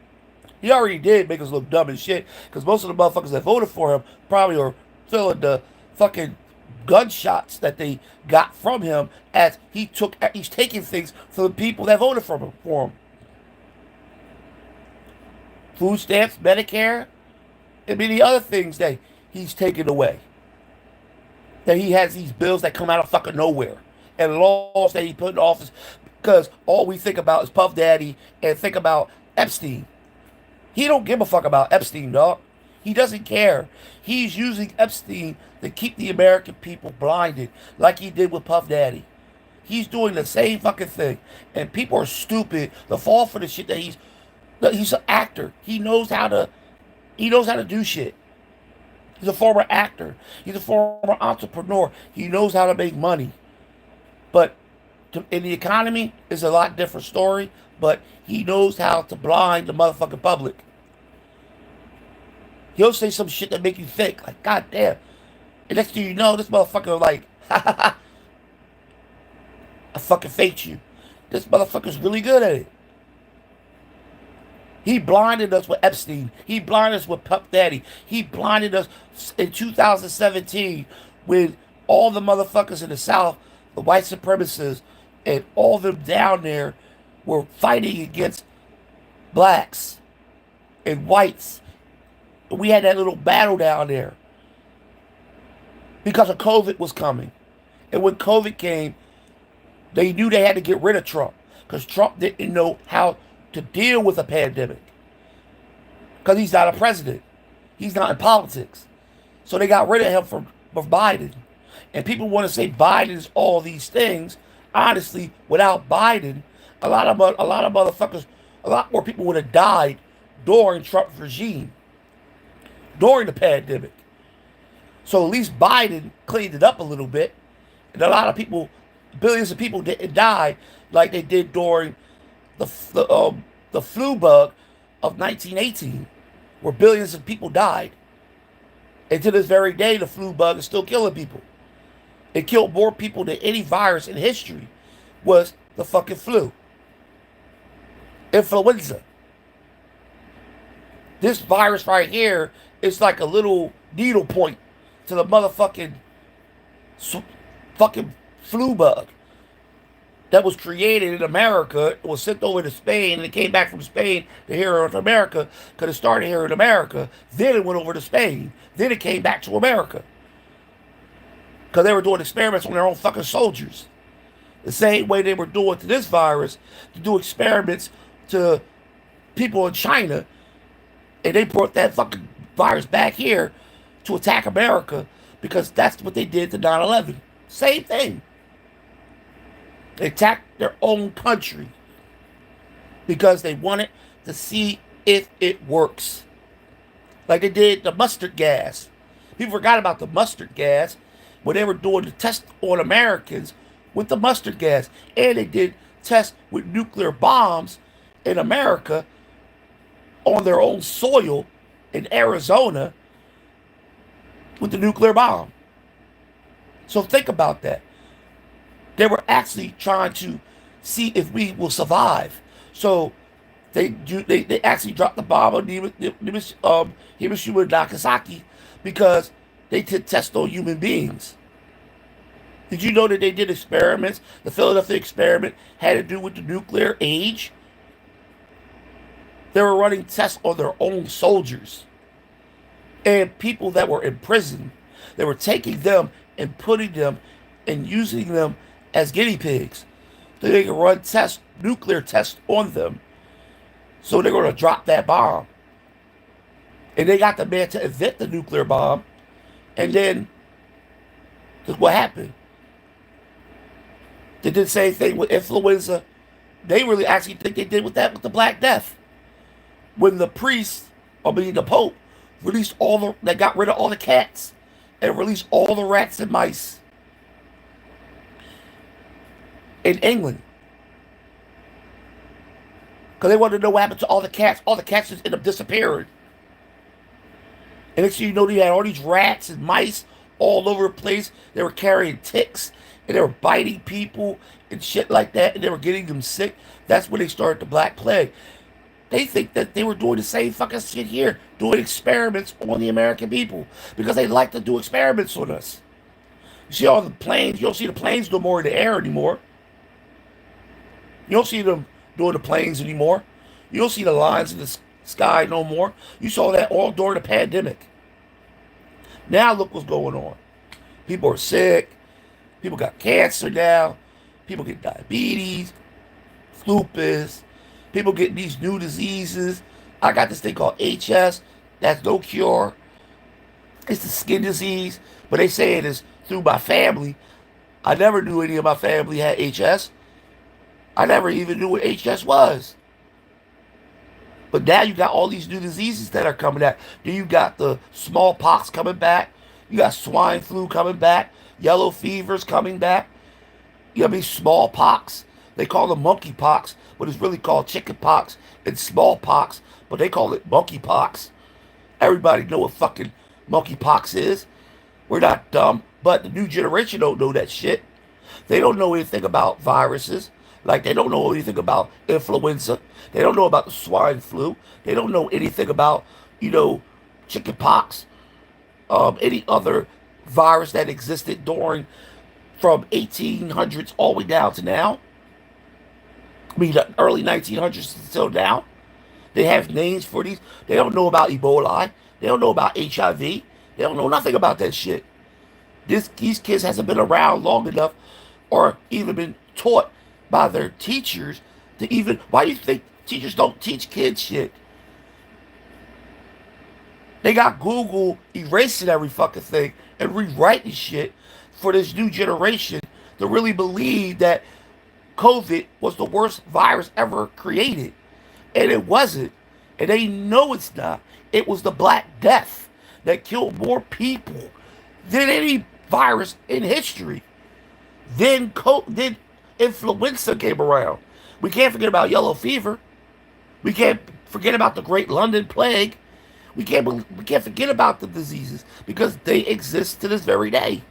He already did make us look dumb as shit because most of the motherfuckers that voted for him probably are feeling the fucking gunshots that they got from him as he's taking things from the people that voted for him. Food stamps, Medicare, and many other things that he's taken away. That he has these bills that come out of fucking nowhere. And laws that he put in office because all we think about is Puff Daddy and think about Epstein. He don't give a fuck about Epstein, dog. He doesn't care. He's using Epstein to keep the American people blinded like he did with Puff Daddy. He's doing the same fucking thing. And people are stupid to fall for the shit that he's an actor. He knows how to do shit. He's a former actor. He's a former entrepreneur. He knows how to make money. But in the economy, it's a lot different story. But he knows how to blind the motherfucking public. He'll say some shit that make you think, like, God damn. And next thing you know, this motherfucker like, ha ha ha. I fucking faked you. This motherfucker's really good at it. He blinded us with Epstein. He blinded us with Puff Daddy. He blinded us in 2017 when all the motherfuckers in the South, the white supremacists, and all of them down there were fighting against blacks and whites. And we had that little battle down there because of COVID was coming. And when COVID came, they knew they had to get rid of Trump because Trump didn't know how to deal with a pandemic because he's not a president. He's not in politics. So they got rid of him for Biden. And people want to say Biden is all these things. Honestly, without Biden, a lot of motherfuckers, a lot more people would have died during Trump's regime, during the pandemic. So at least Biden cleaned it up a little bit. And a lot of people, billions of people didn't die like they did during the flu bug of 1918, where billions of people died. And to this very day, the flu bug is still killing people. It killed more people than any virus in history was the fucking flu. Influenza. This virus right here is like a little needle point to the motherfucking fucking flu bug that was created in America. It was sent over to Spain, and it came back from Spain to here in America because it started here in America. Then it went over to Spain. Then it came back to America because they were doing experiments on their own fucking soldiers. The same way they were doing to this virus, to do experiments to people in China, and they brought that fucking virus back here to attack America because that's what they did to 9/11. Same thing. They attacked their own country because they wanted to see if it works. Like they did the mustard gas. People forgot about the mustard gas when they were doing the test on Americans with the mustard gas. And they did tests with nuclear bombs in America on their own soil in Arizona with the nuclear bomb. So think about that. They were actually trying to see if we will survive. So They actually dropped the bomb on Hiroshima and Nagasaki because they did test on human beings. Did you know that they did experiments? The Philadelphia experiment had to do with the nuclear age. They were running tests on their own soldiers and people that were in prison. They were taking them and putting them and using them as guinea pigs so they could run nuclear tests on them. So they're going to drop that bomb. And they got the man to invent the nuclear bomb. And then, what happened? They did the same thing with influenza. They really actually think they did with the Black Death. When the priest, the Pope, they got rid of all the cats and released all the rats and mice in England. Because they wanted to know what happened to all the cats. All the cats just ended up disappearing. And next thing you know, they had all these rats and mice all over the place. They were carrying ticks and they were biting people and shit like that. And they were getting them sick. That's when they started the Black Plague. They think that they were doing the same fucking shit here, doing experiments on the American people because they like to do experiments on us. You see all the planes, you don't see the planes no more in the air anymore. You don't see them doing the planes anymore. You don't see the lines in the sky no more. You saw that all during the pandemic. Now look what's going on. People are sick. People got cancer now. People get diabetes, lupus. People getting these new diseases. I got this thing called HS. That's no cure. It's the skin disease, but they say it is through my family. I never knew any of my family had HS. I never even knew what HS was. But now you got all these new diseases that are coming out. Then you got the smallpox coming back. You got swine flu coming back. Yellow fever's coming back. You got smallpox. They call them monkeypox, but it's really called chickenpox and smallpox, but they call it monkeypox. Everybody know what fucking monkeypox is. We're not dumb, but the new generation don't know that shit. They don't know anything about viruses. Like, they don't know anything about influenza. They don't know about the swine flu. They don't know anything about, chickenpox, any other virus that existed from 1800s all the way down to now. The early 1900s until now. They have names for these. They don't know about Ebola. They don't know about HIV. They don't know nothing about that shit. These kids hasn't been around long enough or even been taught by their teachers to even... Why do you think teachers don't teach kids shit? They got Google erasing every fucking thing and rewriting shit for this new generation to really believe that COVID was the worst virus ever created. And it wasn't. And they know it's not. It was the Black Death that killed more people than any virus in history. Then influenza came around. We can't forget about yellow fever. We can't forget about the Great London Plague. We can't forget about the diseases because they exist to this very day.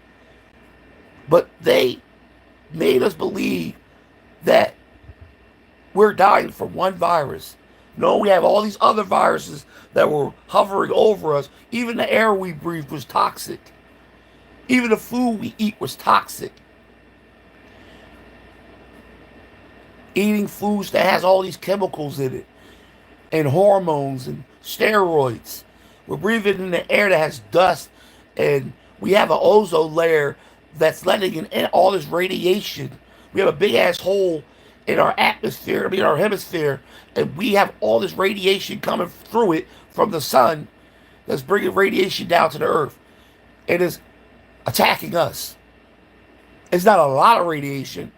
But they made us believe that we're dying from one virus. No, we have all these other viruses that were hovering over us. Even the air we breathe was toxic. Even the food we eat was toxic. Eating foods that has all these chemicals in it and hormones and steroids. We're breathing in the air that has dust, and we have an ozone layer that's letting in all this radiation. We have a big ass hole in our atmosphere, our hemisphere, and we have all this radiation coming through it from the sun that's bringing radiation down to the earth. It is attacking us. It's not a lot of radiation,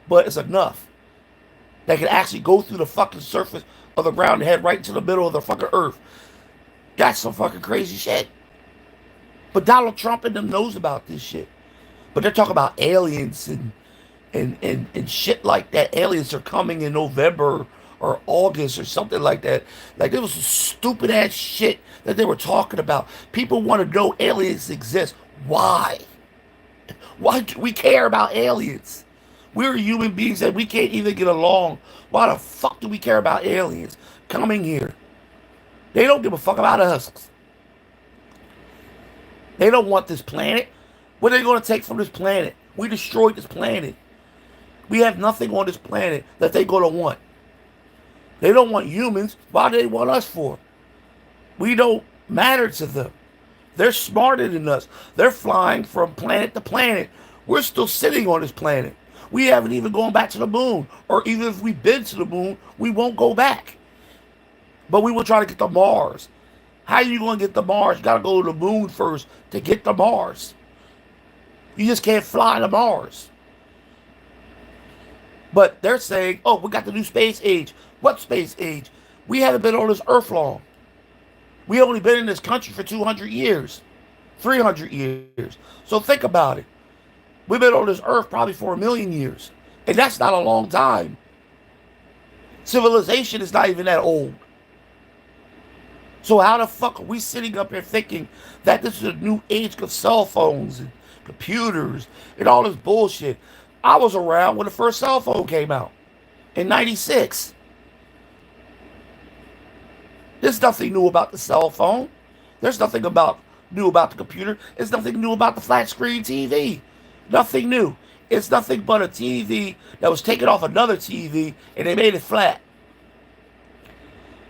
but it's enough that can actually go through the fucking surface of the ground and head right into the middle of the fucking earth. That's some fucking crazy shit. But Donald Trump and them knows about this shit. But they're talking about aliens and shit like that. Aliens are coming in November or August or something like that. Like, it was some stupid ass shit that they were talking about. People want to know aliens exist. Why? Why do we care about aliens? We're human beings that we can't even get along. Why the fuck do we care about aliens coming here? They don't give a fuck about us. They don't want this planet. What are they going to take from this planet? We destroyed this planet. We have nothing on this planet that they're going to want. They don't want humans. Why do they want us for? We don't matter to them. They're smarter than us. They're flying from planet to planet. We're still sitting on this planet. We haven't even gone back to the moon. Or even if we've been to the moon, we won't go back. But we will try to get to Mars. How are you going to get to Mars? You got to go to the moon first to get to Mars. You just can't fly to Mars. But they're saying, oh, we got the new space age. What space age? We haven't been on this earth long. We only been in this country for 200 years, 300 years. So think about it. We've been on this earth probably for 1,000,000 years. And that's not a long time. Civilization is not even that old. So how the fuck are we sitting up here thinking that this is a new age of cell phones and computers and all this bullshit? I was around when the first cell phone came out in 96. There's nothing new about the cell phone. There's nothing new about the computer. There's nothing new about the flat screen TV. Nothing new. It's nothing but a TV that was taken off another TV and they made it flat.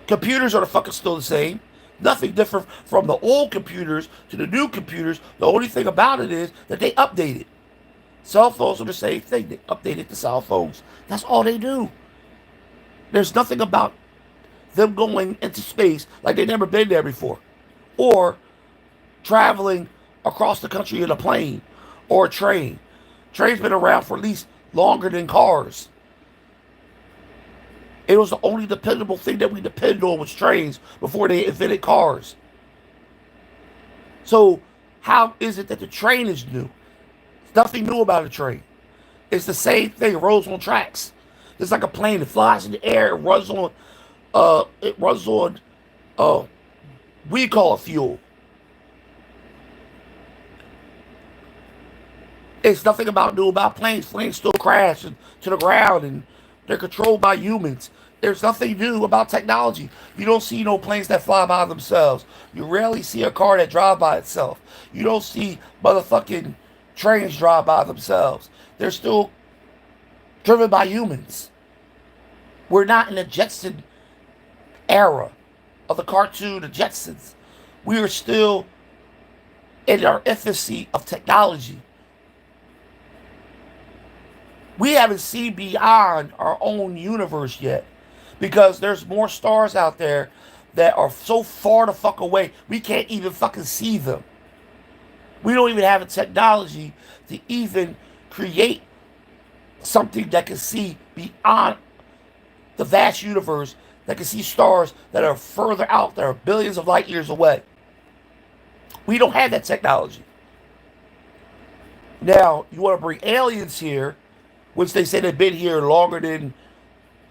Computers are the fucking still the same. Nothing different from the old computers to the new computers. The only thing about it is that they updated. Cell phones are the same thing. They updated the cell phones. That's all they do. There's nothing about them going into space like they've never been there before. Or traveling across the country in a plane or a train. Trains been around for at least longer than cars. It was the only dependable thing that we depend on was trains before they invented cars. So how is it that the train is new? There's nothing new about a train. It's the same thing. It rolls on tracks. It's like a plane that flies in the air. It runs on we call it fuel. It's nothing about new about planes. Planes still crash to the ground and they're controlled by humans. There's nothing new about technology. You don't see no planes that fly by themselves. You rarely see a car that drives by itself. You don't see motherfucking trains drive by themselves. They're still driven by humans. We're not in the Jetson era of the cartoon, the Jetsons. We are still in our infancy of technology. We haven't seen beyond our own universe yet because there's more stars out there that are so far the fuck away we can't even fucking see them. We don't even have the technology to even create something that can see beyond the vast universe, that can see stars that are further out, that are billions of light years away. We don't have that technology. Now, you want to bring aliens here, which they say they've been here longer than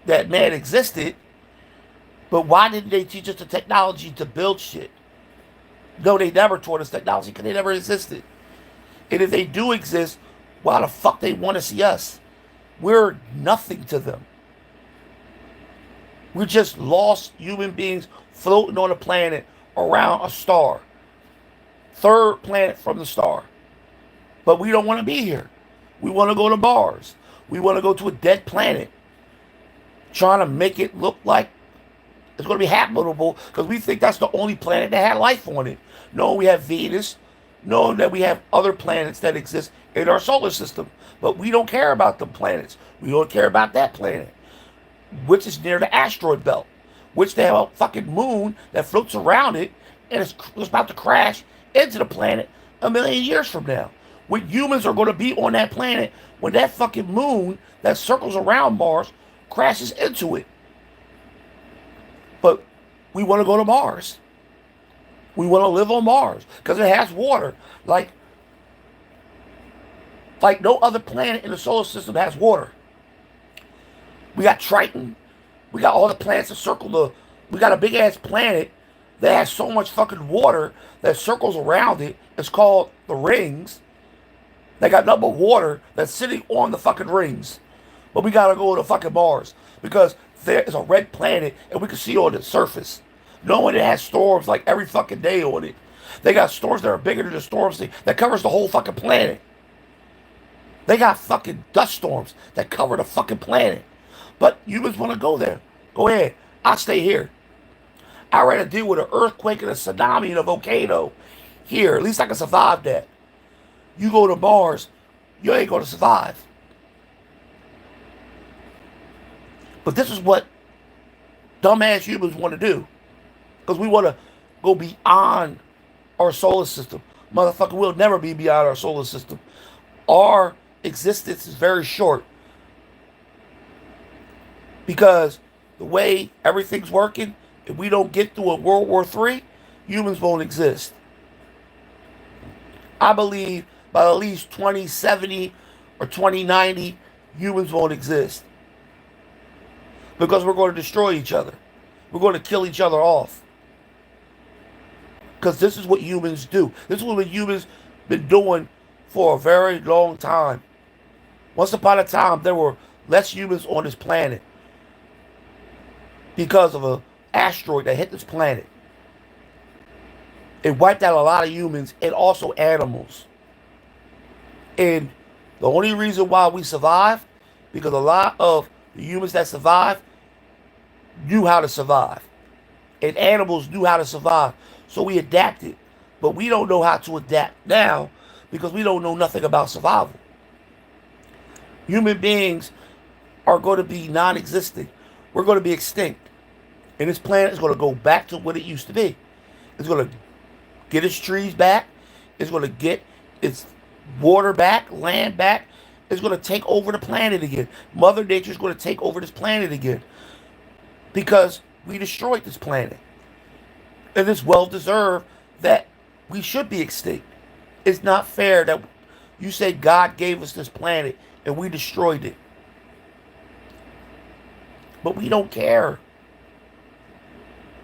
that man existed, but why didn't they teach us the technology to build shit? No, they never taught us technology because they never existed. And if they do exist, why the fuck they want to see us? We're nothing to them. We're just lost human beings floating on a planet around a star. Third planet from the star. But we don't want to be here. We want to go to Mars. We want to go to a dead planet. Trying to make it look like it's going to be habitable because we think that's the only planet that had life on it. No, we have Venus. No, that we have other planets that exist in our solar system. But we don't care about the planets. We don't care about that planet, which is near the asteroid belt, which they have a fucking moon that floats around it and it's about to crash into the planet 1,000,000 years from now. When humans are going to be on that planet when that fucking moon that circles around Mars crashes into it. But we want to go to Mars. We want to live on Mars because it has water. Like no other planet in the solar system has water. We got Triton. We got all the planets that circle we got a big ass planet that has so much fucking water that circles around it. It's called the rings. They got nothing but water that's sitting on the fucking rings. But we gotta go to fucking Mars because there is a red planet and we can see on the surface. Knowing it has storms like every fucking day on it. They got storms that are bigger than the storms that covers the whole fucking planet. They got fucking dust storms that cover the fucking planet. But humans want to go there. Go ahead. I'll stay here. I'd rather deal with an earthquake and a tsunami and a volcano here. At least I can survive that. You go to Mars, you ain't going to survive. But this is what dumbass humans want to do. Because we want to go beyond our solar system. Motherfucker, we'll never be beyond our solar system. Our existence is very short. Because the way everything's working, if we don't get through a World War III, humans won't exist. I believe by at least 2070 or 2090, humans won't exist. Because we're going to destroy each other. We're going to kill each other off. Because this is what humans do. This is what humans been doing for a very long time. Once upon a time, there were less humans on this planet because of an asteroid that hit this planet. It wiped out a lot of humans and also animals. And the only reason why we survived, because a lot of the humans that survived knew how to survive. And animals knew how to survive. So we adapted. But we don't know how to adapt now because we don't know nothing about survival. Human beings are going to be non-existent. We're going to be extinct. And this planet is going to go back to what it used to be. It's going to get its trees back. It's going to get its water back, land back. It's going to take over the planet again. Mother Nature is going to take over this planet again. Because we destroyed this planet. And it's well-deserved that we should be extinct. It's not fair that you say God gave us this planet and we destroyed it. But we don't care.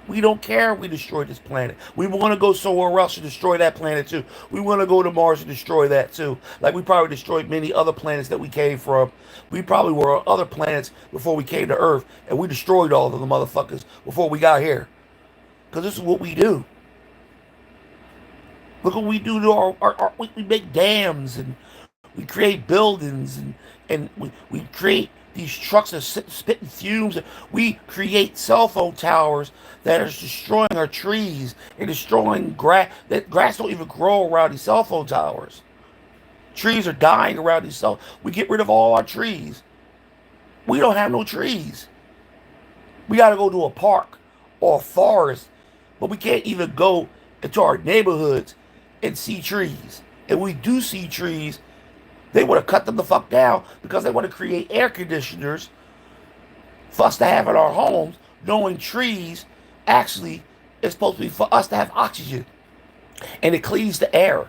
We don't care if we destroyed this planet. We want to go somewhere else and destroy that planet too. We want to go to Mars and destroy that too. Like we probably destroyed many other planets that we came from. We probably were on other planets before we came to Earth. And we destroyed all of the motherfuckers before we got here. Because this is what we do. Look what we do to we make dams and we create buildings and we create these trucks that sit spitting fumes. We create cell phone towers that are destroying our trees and destroying grass. That grass don't even grow around these cell phone towers. Trees are dying around these cell. We get rid of all our trees. We don't have no trees. We got to go to a park or a forest, but we can't even go into our neighborhoods and see trees. And we do see trees. They want to cut them the fuck down because they want to create air conditioners for us to have in our homes, knowing trees actually is supposed to be for us to have oxygen. And it cleans the air.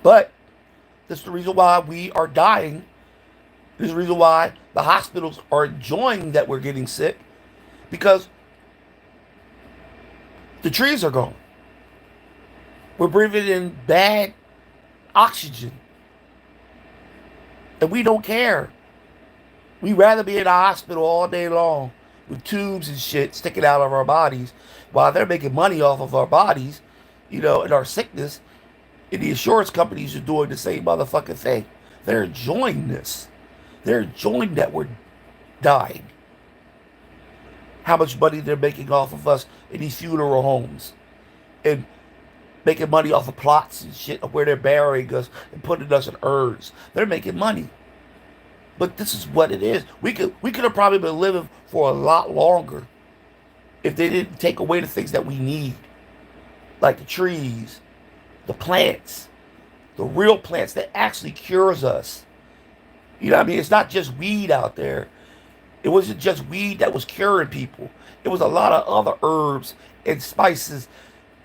But this is the reason why we are dying. This is the reason why the hospitals are enjoying that we're getting sick. Because the trees are gone. We're breathing in bad oxygen. And we don't care. We'd rather be in the hospital all day long with tubes and shit sticking out of our bodies while they're making money off of our bodies, and our sickness. And the insurance companies are doing the same motherfucking thing. They're enjoying this. They're enjoying that we're dying. How much money they're making off of us in these funeral homes. And making money off of plots and shit of where they're burying us and putting us in urns. They're making money. But this is what it is. We could have probably been living for a lot longer if they didn't take away the things that we need. Like the trees, the plants, the real plants that actually cures us. You know what I mean? It's not just weed out there. It wasn't just weed that was curing people. It was a lot of other herbs and spices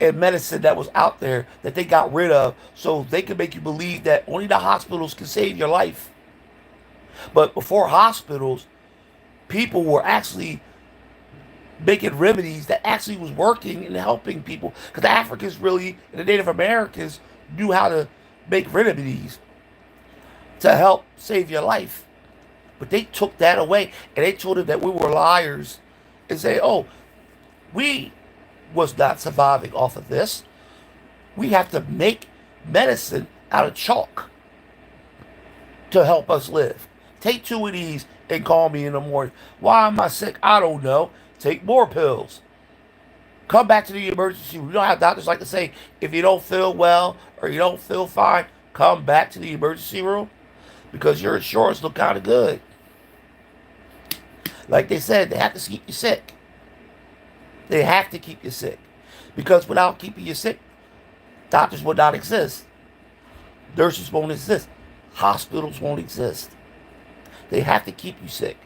and medicine that was out there that they got rid of so they could make you believe that only the hospitals can save your life. But before hospitals, people were actually making remedies that actually was working and helping people. Because the Africans really, and the Native Americans, knew how to make remedies. to help save your life. But they took that away and they told us that we were liars and say, oh, we was not surviving off of this. We have to make medicine out of chalk to help us live. Take 2 of these and call me in the morning. Why am I sick? I don't know. Take more pills. Come back to the emergency room. You know how doctors like to say, if you don't feel well or you don't feel fine, come back to the emergency room because your insurance look kind of good. Like they said, they have to keep you sick. They have to keep you sick. Because without keeping you sick, doctors would not exist. Nurses won't exist. Hospitals won't exist. They have to keep you sick.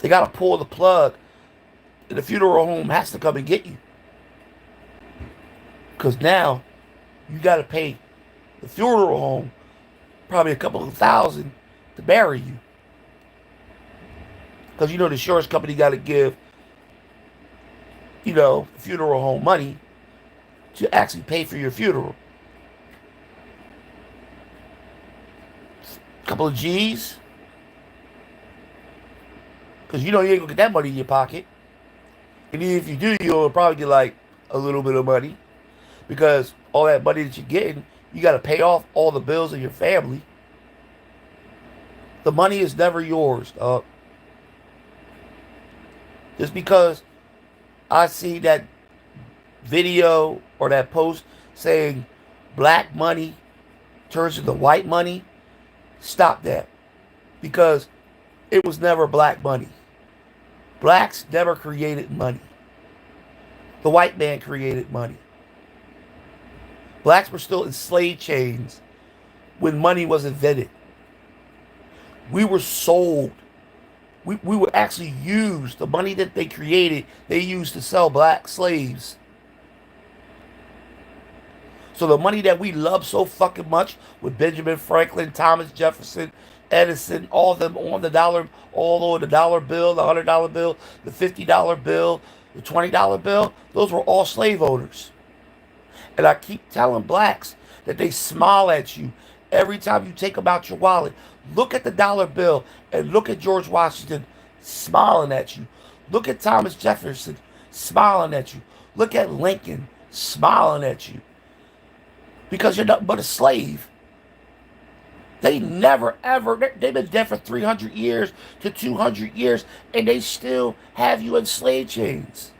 They got to pull the plug. And the funeral home has to come and get you. Because now, you got to pay the funeral home probably a couple of $1,000 to bury you. Because the insurance company got to give, the funeral home money to actually pay for your funeral. A couple of G's. Because you ain't going to get that money in your pocket. And even if you do, you'll probably get like a little bit of money. Because all that money that you're getting, you got to pay off all the bills of your family. The money is never yours, dog. Just because I see that video or that post saying black money turns into white money, stop that. Because it was never black money. Blacks never created money. The white man created money. Blacks were still in slave chains when money was invented. We were sold. We were actually used. The money that they created, they used to sell black slaves. So the money that we love so fucking much with Benjamin Franklin, Thomas Jefferson, Edison, all of them on the dollar, all over the dollar bill, the $100 bill, the $50 bill, the $20 bill, those were all slave owners. And I keep telling blacks that they smile at you every time you take them out your wallet. Look at the dollar bill and look at George Washington smiling at you. Look at Thomas Jefferson smiling at you. Look at Lincoln smiling at you. Because you're nothing but a slave. They never ever, they've been dead for 300 years to 200 years and they still have you in slave chains.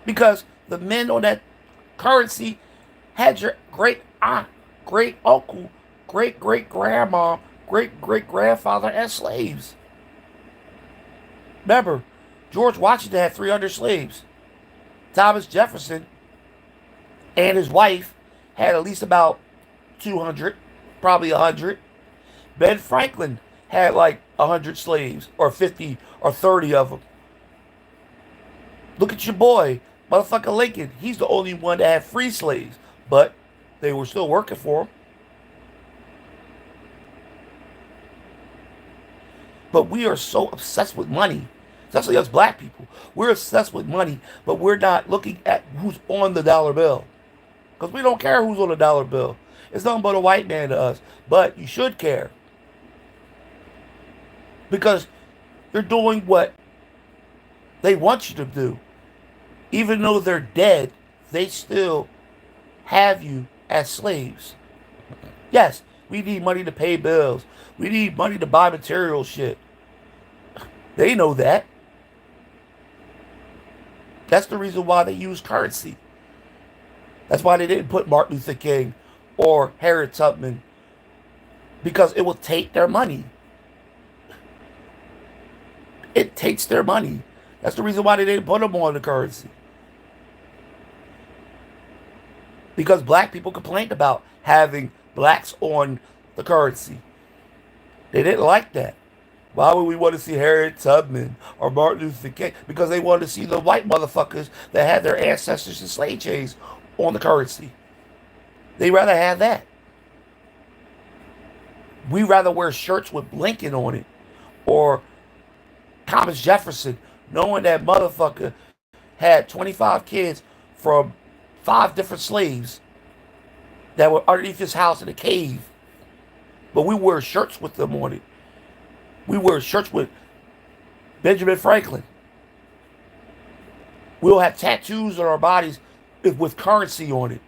Because the men on that currency had your great aunt, great uncle, great great grandma, great great grandfather as slaves. Remember, George Washington had 300 slaves. Thomas Jefferson and his wife had at least about 200, probably 100. Ben Franklin had like 100 slaves, or 50 or 30 of them. Look at your boy, motherfucker Lincoln. He's the only one that had free slaves, but they were still working for him. But we are so obsessed with money, especially us black people. We're obsessed with money, but we're not looking at who's on the dollar bill. Because we don't care who's on the dollar bill. It's nothing but a white man to us. But you should care. Because you're doing what they want you to do. Even though they're dead, they still have you as slaves. Yes, we need money to pay bills. We need money to buy material shit. They know that. That's the reason why they use currency. That's why they didn't put Martin Luther King or Harriet Tubman. Because it will take their money. It takes their money. That's the reason why they didn't put them on the currency. Because black people complained about having blacks on the currency. They didn't like that. Why would we want to see Harriet Tubman or Martin Luther King? Because they wanted to see the white motherfuckers that had their ancestors in slave chains on the currency. They'd rather have that. We'd rather wear shirts with Lincoln on it. Or Thomas Jefferson, knowing that motherfucker had 25 kids from 5 different slaves. that were underneath his house in a cave. But we wear shirts with them on it. We wear shirts with Benjamin Franklin. We'll have tattoos on our bodies with currency on it.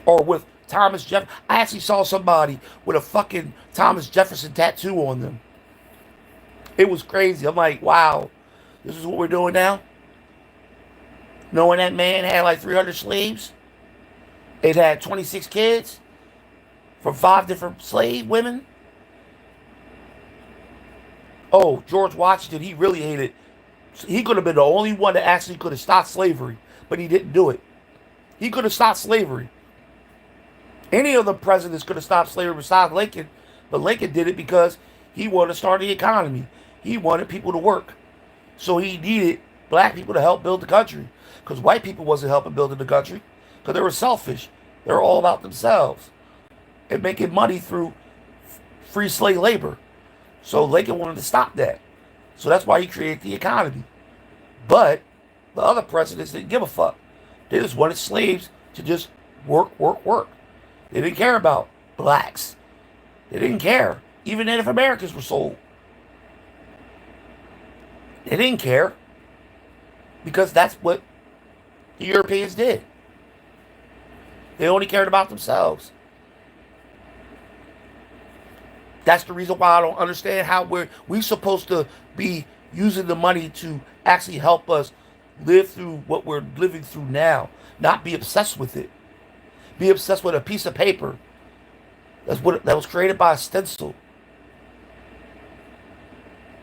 Or with Thomas Jefferson. I actually saw somebody with a fucking Thomas Jefferson tattoo on them. It was crazy. I'm like, wow, this is what we're doing now? Knowing that man had like 300 slaves. It had 26 kids from 5 different slave women. Oh, George Washington, he really hated. He could have been the only one that actually could have stopped slavery, but he didn't do it. He could have stopped slavery. Any of the presidents could have stopped slavery besides Lincoln, but Lincoln did it because he wanted to start the economy. He wanted people to work. So he needed black people to help build the country, because white people wasn't helping building the country because they were selfish. They were all about themselves and making money through free slave labor. So Lincoln wanted to stop that. So that's why he created the economy. But the other presidents didn't give a fuck. They just wanted slaves to just work, work, work. They didn't care about blacks. They didn't care. Even Native Americans were sold. They didn't care because that's what the Europeans did. They only cared about themselves. That's the reason why I don't understand how we're supposed to be using the money to actually help us live through what we're living through now, not be obsessed with it. Be obsessed with a piece of paper that was created by a stencil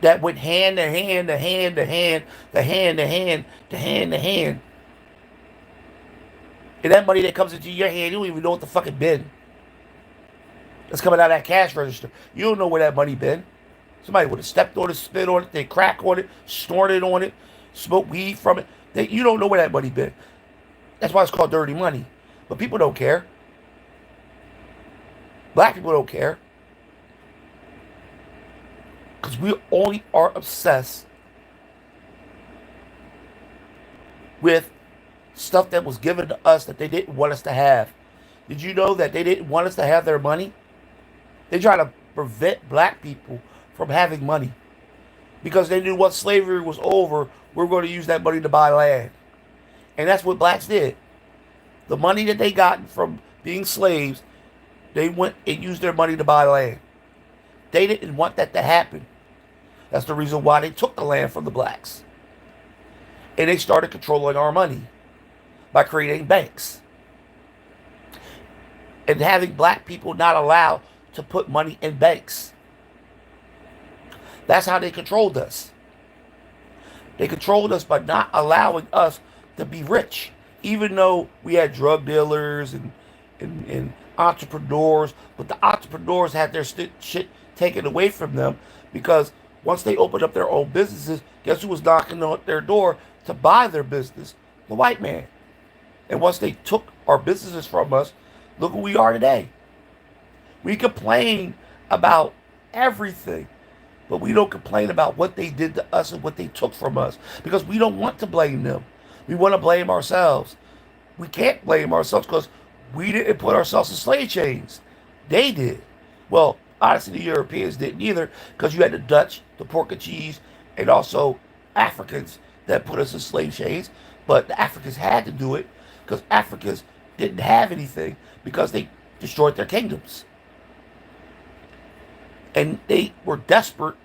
that went hand to hand to hand to hand to hand to hand to hand to hand. And that money that comes into your hand, you don't even know what the fuck it been. That's coming out of that cash register. You don't know where that money been. Somebody would have stepped on it, spit on it, they crack on it, snorted on it, smoked weed from it. You don't know where that money been. That's why it's called dirty money. But people don't care. Black people don't care. Because we only are obsessed with stuff that was given to us that they didn't want us to have. Did you know that they didn't want us to have their money? They try to prevent black people from having money. Because they knew once slavery was over, we're going to use that money to buy land. And that's what blacks did. The money that they got from being slaves, they went and used their money to buy land. They didn't want that to happen. That's the reason why they took the land from the blacks. And they started controlling our money by creating banks. And having black people not allowed to put money in banks. That's how they controlled us. They controlled us by not allowing us to be rich. Even though we had drug dealers and entrepreneurs, but the entrepreneurs had their shit taken away from them because once they opened up their own businesses, guess who was knocking on their door to buy their business? The white man. And once they took our businesses from us, look who we are today. We complain about everything, but we don't complain about what they did to us and what they took from us because we don't want to blame them. We want to blame ourselves. We can't blame ourselves because we didn't put ourselves in slave chains. They did. Well, honestly, the Europeans didn't either because you had the Dutch, the Portuguese, and also Africans that put us in slave chains. But the Africans had to do it because Africans didn't have anything because they destroyed their kingdoms. And they were desperate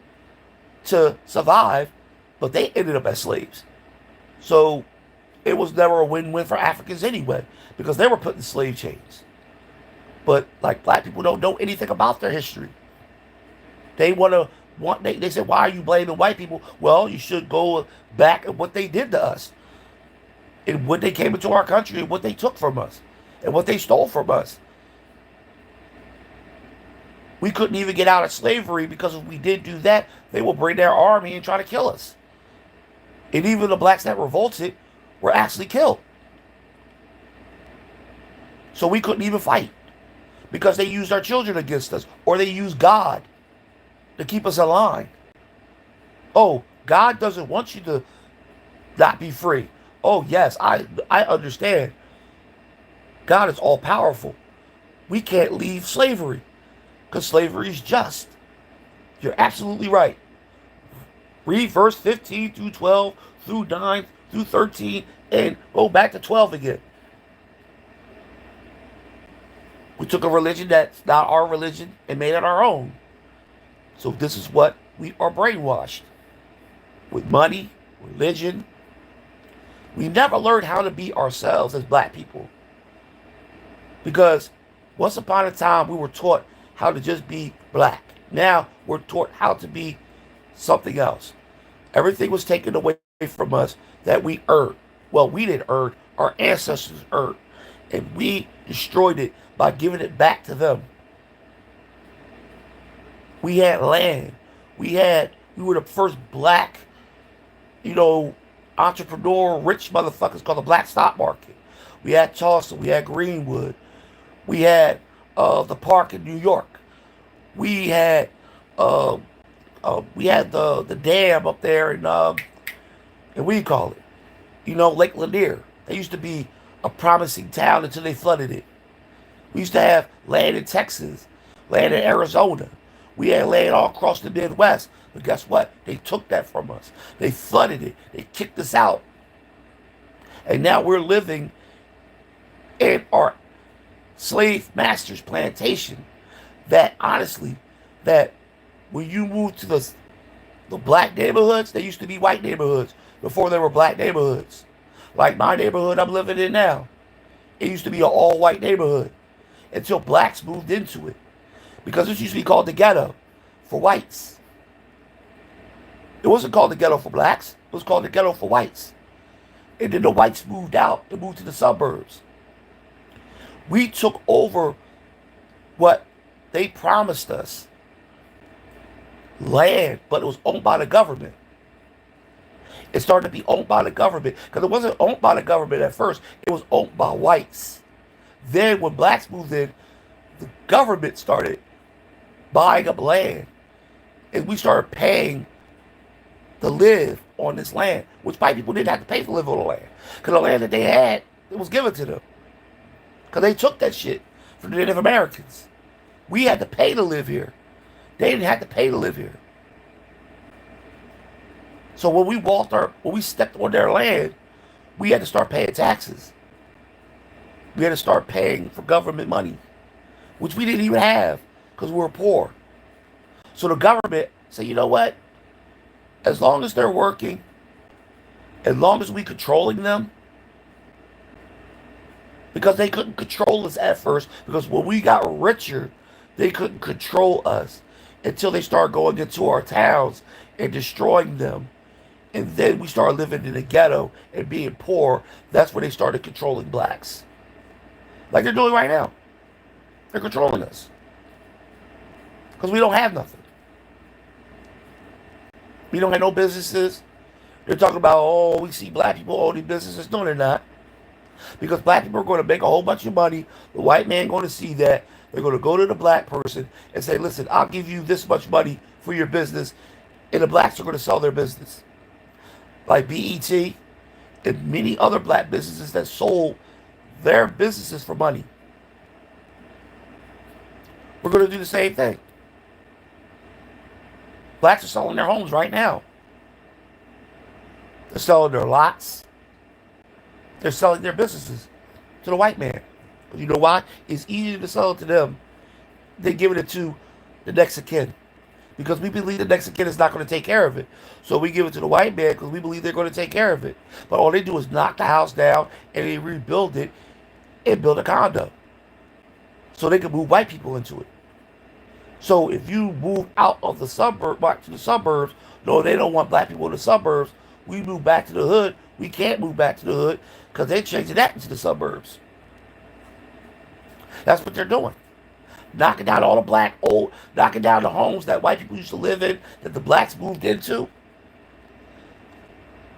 to survive, but they ended up as slaves. So it was never a win-win for Africans anyway because they were put in slave chains. But like black people don't know anything about their history. They they said, why are you blaming white people? Well, you should go back at what they did to us and when they came into our country and what they took from us and what they stole from us. We couldn't even get out of slavery because if we did do that, they will bring their army and try to kill us. And even the blacks that revolted were actually killed. So we couldn't even fight because they used our children against us or they used God to keep us alive. Oh, God doesn't want you to not be free. Oh, yes, I understand. God is all powerful. We can't leave slavery because slavery is just. You're absolutely right. Read verse 15 through 12 through 9 through 13 and go back to 12 again. We took a religion that's not our religion and made it our own. So this is what we are brainwashed with money, religion. We never learned how to be ourselves as black people. Because once upon a time we were taught how to just be black. Now we're taught how to be something else. Everything was taken away from us that we earned. Well, we didn't earn, our ancestors earned. And we destroyed it by giving it back to them. We had land. We were the first black, entrepreneur, rich motherfuckers called the black stock market. We had Charleston. We had Greenwood. We had the park in New York. We had the dam up there in and what do you call it? Lake Lanier. They used to be a promising town until they flooded it. We used to have land in Texas, land in Arizona. We had land all across the Midwest. But guess what? They took that from us. They flooded it. They kicked us out. And now we're living in our slave master's plantation. That honestly, that when you move to the black neighborhoods, they used to be white neighborhoods before they were black neighborhoods. Like my neighborhood I'm living in now. It used to be an all-white neighborhood until blacks moved into it. Because this used to be called the ghetto for whites. It wasn't called the ghetto for blacks. It was called the ghetto for whites. And then the whites moved out and moved to the suburbs. We took over what they promised us. Land, but it was owned by the government. It started to be owned by the government because it wasn't owned by the government at first. It was owned by whites. Then when blacks moved in, the government started buying up land. And we started paying to live on this land, which white people didn't have to pay to live on the land. Because the land that they had, it was given to them. Because they took that shit from the Native Americans. We had to pay to live here. They didn't have to pay to live here. So when we stepped on their land, we had to start paying taxes. We had to start paying for government money, which we didn't even have because we were poor. So the government said, you know what? As long as they're working, as long as we controlling them, because they couldn't control us at first, because when we got richer, they couldn't control us until they started going into our towns and destroying them. And then we started living in the ghetto and being poor. That's when they started controlling blacks. Like they're doing right now. They're controlling us. Because we don't have nothing. We don't have no businesses. They're talking about, oh, we see black people owning businesses. No, they're not. Because black people are going to make a whole bunch of money. The white man going to see that. They're going to go to the black person and say, listen, I'll give you this much money for your business. And the blacks are going to sell their business. Like BET and many other black businesses that sold their businesses for money. We're going to do the same thing. Blacks are selling their homes right now. They're selling their lots. They're selling their businesses to the white man. But you know why? It's easier to sell it to them than giving it to the next of kin. Because we believe the next of kin is not going to take care of it. So we give it to the white man because we believe they're going to take care of it. But all they do is knock the house down and they rebuild it and build a condo. So they can move white people into it. So if you move out of the suburb back to the suburbs, no, they don't want black people in the suburbs. We move back to the hood. We can't move back to the hood because they're changing that into the suburbs. That's what they're doing. Knocking down all the knocking down the homes that white people used to live in, that the blacks moved into.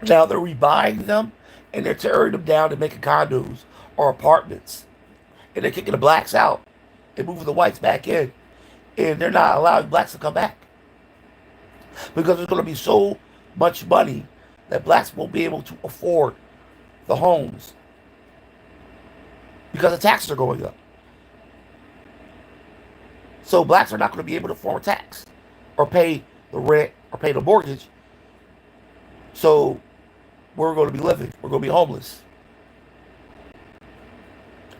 Now they're rebuying them, and they're tearing them down and making condos or apartments. And they're kicking the blacks out and moving the whites back in. And they're not allowing blacks to come back. Because there's going to be so much money that blacks won't be able to afford the homes. because the taxes are going up. So blacks are not going to be able to afford a tax or pay the rent or pay the mortgage. So we're going to be living. We're going to be homeless.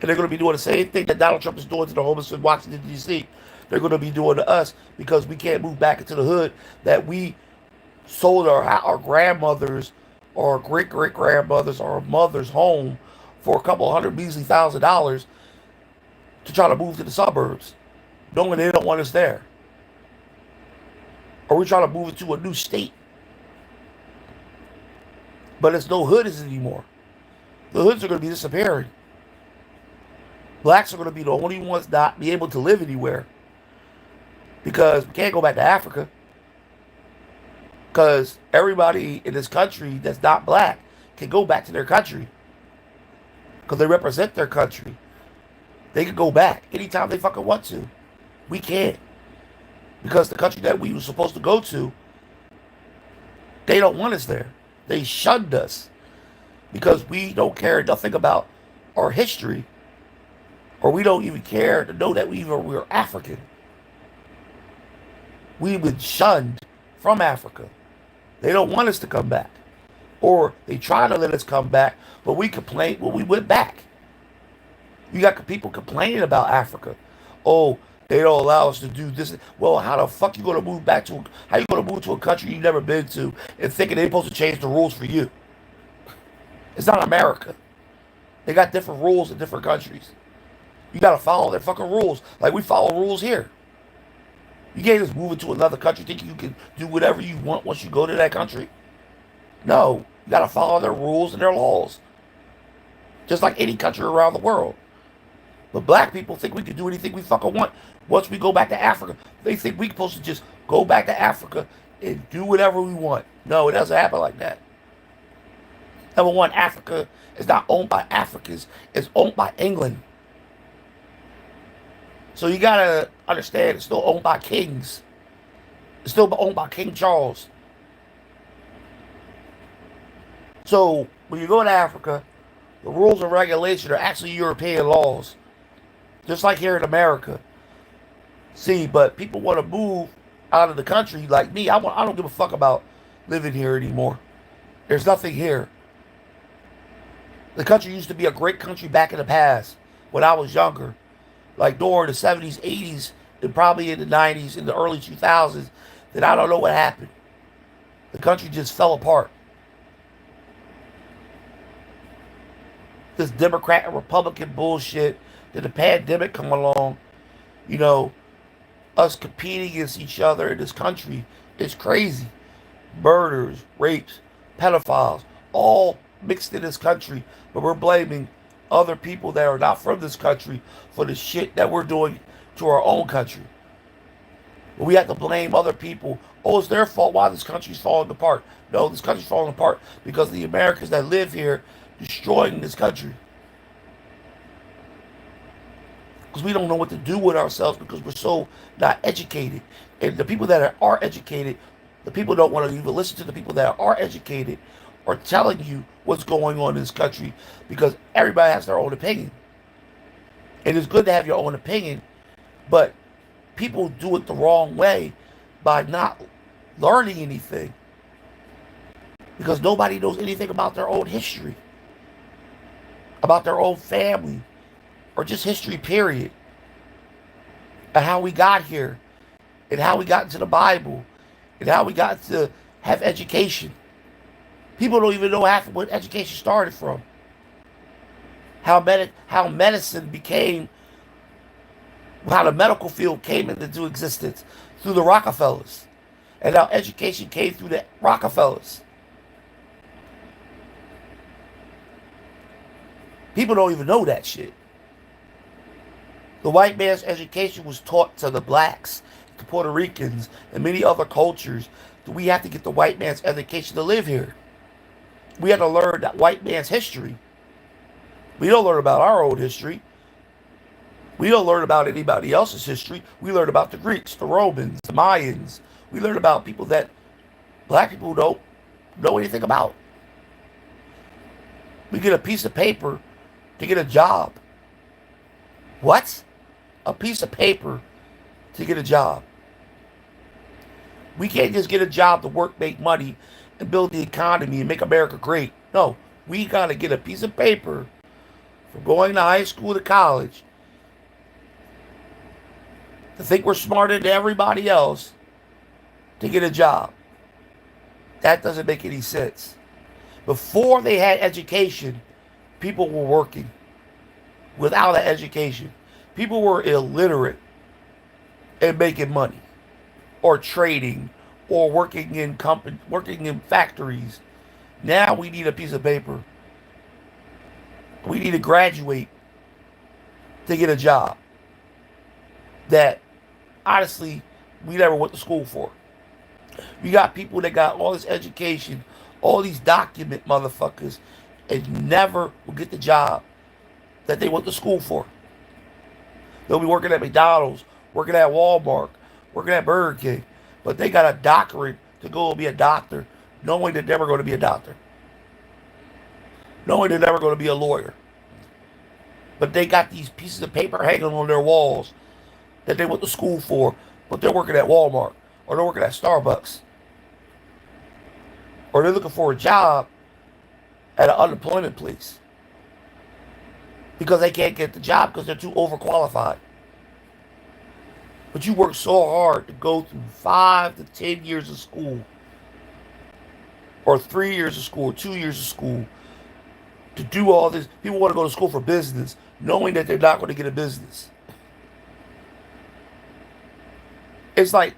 And they're going to be doing the same thing that Donald Trump is doing to the homeless in Washington, D.C. They're going to be doing to us because we can't move back into the hood that we sold our grandmothers or great-great-grandmothers or mothers home for a couple hundred measly $1,000 to try to move to the suburbs, knowing they don't want us there. Or we're trying to move into a new state. But it's no hoods anymore. The hoods are going to be disappearing. Blacks are going to be the only ones not be able to live anywhere because we can't go back to Africa. Because everybody in this country that's not black can go back to their country because they represent their country. They can go back anytime they fucking want to. We can't. Because the country that we were supposed to go to, they don't want us there. They shunned us because we don't care nothing about our history, or we don't even care to know that we're African. We've been shunned from Africa. They don't want us to come back. Or they try to let us come back, but we complain when we went back. You got people complaining about Africa. Oh, they don't allow us to do this. Well, how the fuck you gonna move back to? How you gonna move to a country you've never been to and thinking they're supposed to change the rules for you? It's not America. They got different rules in different countries. You gotta follow their fucking rules, like we follow rules here. You can't just move into another country thinking you can do whatever you want once you go to that country. No, you gotta follow their rules and their laws, just like any country around the world. But black people think we can do anything we fucking want. Once we go back to Africa, they think we're supposed to just go back to Africa and do whatever we want. No, it doesn't happen like that. Number one, Africa is not owned by Africans. It's owned by England. So you gotta understand it's still owned by kings. It's still owned by King Charles. So when you go to Africa, the rules and regulations are actually European laws. Just like here in America. See, but people want to move out of the country like me. I don't give a fuck about living here anymore. There's nothing here. The country used to be a great country back in the past when I was younger. Like during the 70s, 80s, and probably in the 90s, in the early 2000s. Then I don't know what happened. The country just fell apart. This Democrat and Republican bullshit. Did the pandemic come along? You know, us competing against each other in this country is crazy. Murders, rapes, pedophiles, all mixed in this country. But we're blaming other people that are not from this country for the shit that we're doing to our own country. But we have to blame other people. Oh, it's their fault why this country's falling apart. No, this country's falling apart because of the Americans that live here destroying this country. Because we don't know what to do with ourselves because we're so not educated. And the people that are educated, the people don't want to even listen to the people that are educated or telling you what's going on in this country because everybody has their own opinion. And it's good to have your own opinion, but people do it the wrong way by not learning anything because nobody knows anything about their own history, about their own family, or just history, period. And how we got here, and how we got into the Bible, and how we got to have education. People don't even know half of what education started from. How medicine became, how the medical field came into existence through the Rockefellers. And how education came through the Rockefellers. People don't even know that shit. The white man's education was taught to the blacks, the Puerto Ricans, and many other cultures. We have to get the white man's education to live here. We have to learn that white man's history. We don't learn about our own history. We don't learn about anybody else's history. We learn about the Greeks, the Romans, the Mayans. We learn about people that black people don't know anything about. We get a piece of paper to get a job. What? A piece of paper to get a job. We can't just get a job to work, make money, and build the economy and make America great. No, we got to get a piece of paper from going to high school to college to think we're smarter than everybody else to get a job. That doesn't make any sense. Before they had education, people were working without an education. People were illiterate and making money or trading or working in factories. Now we need a piece of paper. We need to graduate to get a job that honestly we never went to school for. We got people that got all this education, all these document motherfuckers, and never will get the job that they went to school for. They'll be working at McDonald's, working at Walmart, working at Burger King, but they got a doctorate to go be a doctor, knowing they're never going to be a doctor, knowing they're never going to be a lawyer. But they got these pieces of paper hanging on their walls that they went to school for, but they're working at Walmart, or they're working at Starbucks, or they're looking for a job at an unemployment place because they can't get the job because they're too overqualified. But you work so hard to go through 5 to 10 years of school, or 3 years of school, or 2 years of school, to do all this. People want to go to school for business, knowing that they're not going to get a business. It's like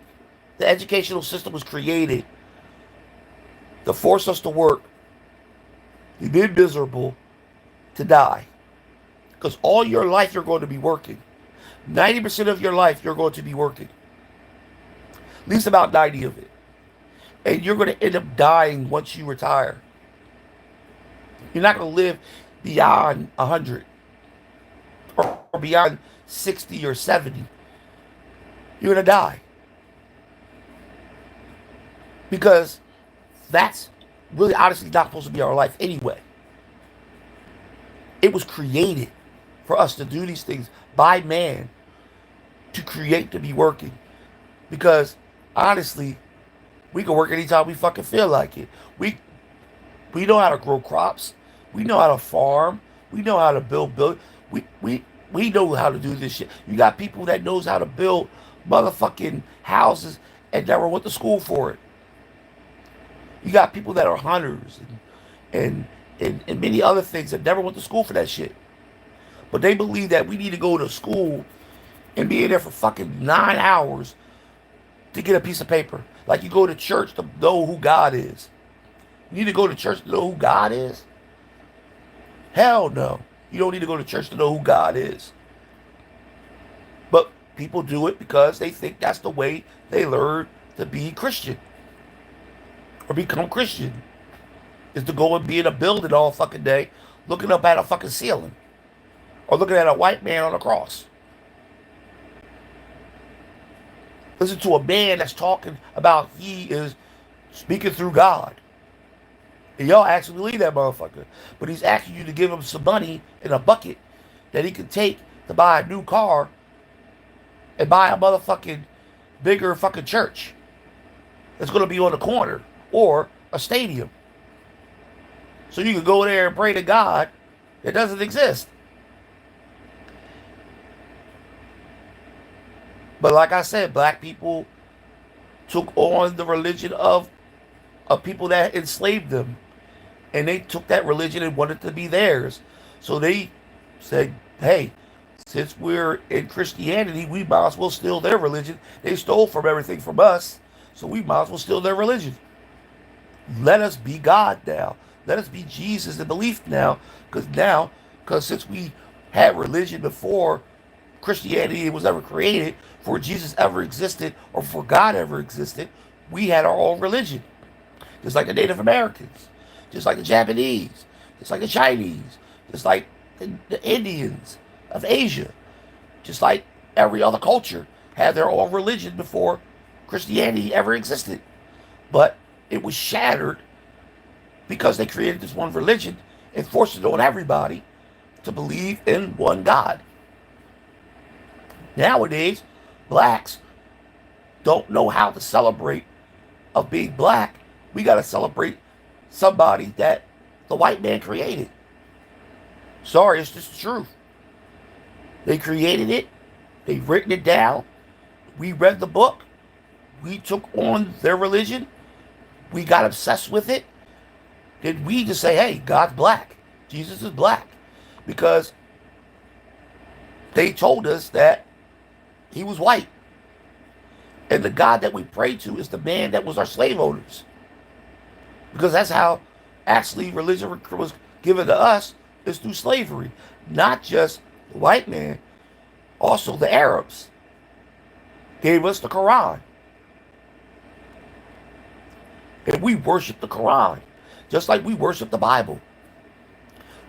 the educational system was created to force us to work, to be miserable, to die. Because all your life you're going to be working. 90% of your life you're going to be working. At least about 90 of it. And you're going to end up dying once you retire. You're not going to live beyond 100 or beyond 60 or 70. You're going to die. Because that's really honestly not supposed to be our life anyway. It was created for us to do these things by man, to create, to be working. Because honestly, we can work anytime we fucking feel like it. We know how to grow crops. We know how to farm. We know how to build. We know how to do this shit. You got people that knows how to build motherfucking houses and never went to school for it. You got people that are hunters and many other things that never went to school for that shit. But they believe that we need to go to school and be in there for fucking 9 hours to get a piece of paper. Like you go to church to know who God is. You need to go to church to know who God is? Hell no. You don't need to go to church to know who God is. But people do it because they think that's the way they learn to be Christian. Or become Christian. Is to go and be in a building all fucking day looking up at a fucking ceiling. Or looking at a white man on a cross. Listen to a man that's talking about he is speaking through God. And y'all actually believe that motherfucker. But he's asking you to give him some money in a bucket that he can take to buy a new car and buy a motherfucking bigger fucking church that's going to be on the corner or a stadium. So you can go there and pray to God that doesn't exist. But like I said, black people took on the religion of people that enslaved them. And they took that religion and wanted it to be theirs. So they said, hey, since we're in Christianity, we might as well steal their religion. They stole from everything from us, so we might as well steal their religion. Let us be God now. Let us be Jesus in belief now. Because since we had religion before Christianity was ever created, before Jesus ever existed, or before God ever existed, we had our own religion. Just like the Native Americans. Just like the Japanese, just like the Chinese, just like the Indians of Asia, just like every other culture had their own religion before Christianity ever existed. But it was shattered because they created this one religion and forced it on everybody to believe in one God. Nowadays, blacks don't know how to celebrate of being black. We got to celebrate somebody that the white man created. Sorry, it's just the truth. They created it. They've written it down. We read the book. We took on their religion. We got obsessed with it. Then we just say, hey, God's black. Jesus is black. Because they told us that he was white. And the God that we pray to is the man that was our slave owners. Because that's how actually religion was given to us, is through slavery. Not just the white man, also the Arabs gave us the Quran. And we worship the Quran, just like we worship the Bible.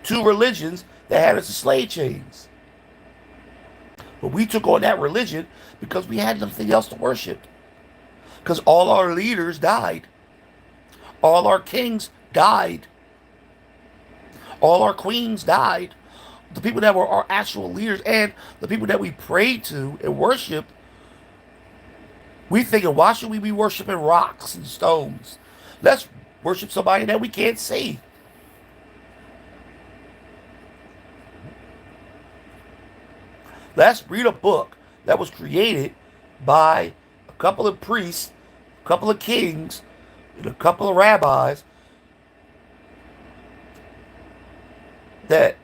Two religions that had us in slave chains. But we took on that religion because we had nothing else to worship. Because all our leaders died. All our kings died. All our queens died. The people that were our actual leaders and the people that we prayed to and worshiped, we thinking, why should we be worshiping rocks and stones? Let's worship somebody that we can't see. Let's read a book that was created by a couple of priests, a couple of kings, and a couple of rabbis that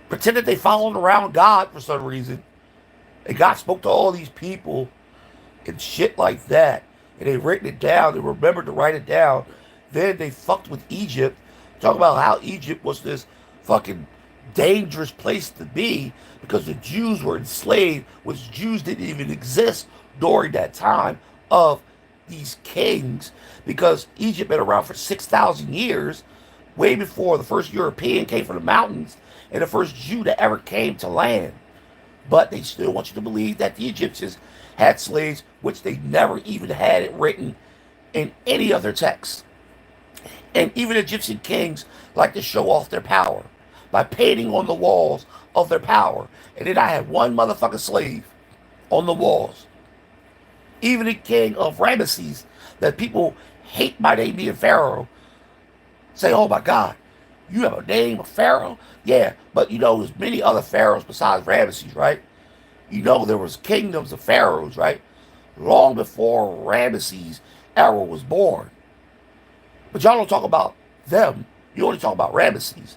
pretended they followed around God for some reason. And God spoke to all these people and shit like that. And they written it down. They remembered to write it down. Then they fucked with Egypt. Talk about how Egypt was this fucking dangerous place to be because the Jews were enslaved, which Jews didn't even exist during that time of these kings, because Egypt been around for 6,000 years, way before the first European came from the mountains and the first Jew that ever came to land. But they still want you to believe that the Egyptians had slaves, which they never even had it written in any other text. And even Egyptian kings like to show off their power by painting on the walls of their power. And then I had one motherfucking slave on the walls. Even the king of Ramesses, that people hate my name being Pharaoh, say, oh my God, you have a name of Pharaoh? Yeah, but you know, there's many other pharaohs besides Ramesses, right? You know, there was kingdoms of pharaohs, right? Long before Ramesses' era was born. But y'all don't talk about them. You only talk about Ramesses.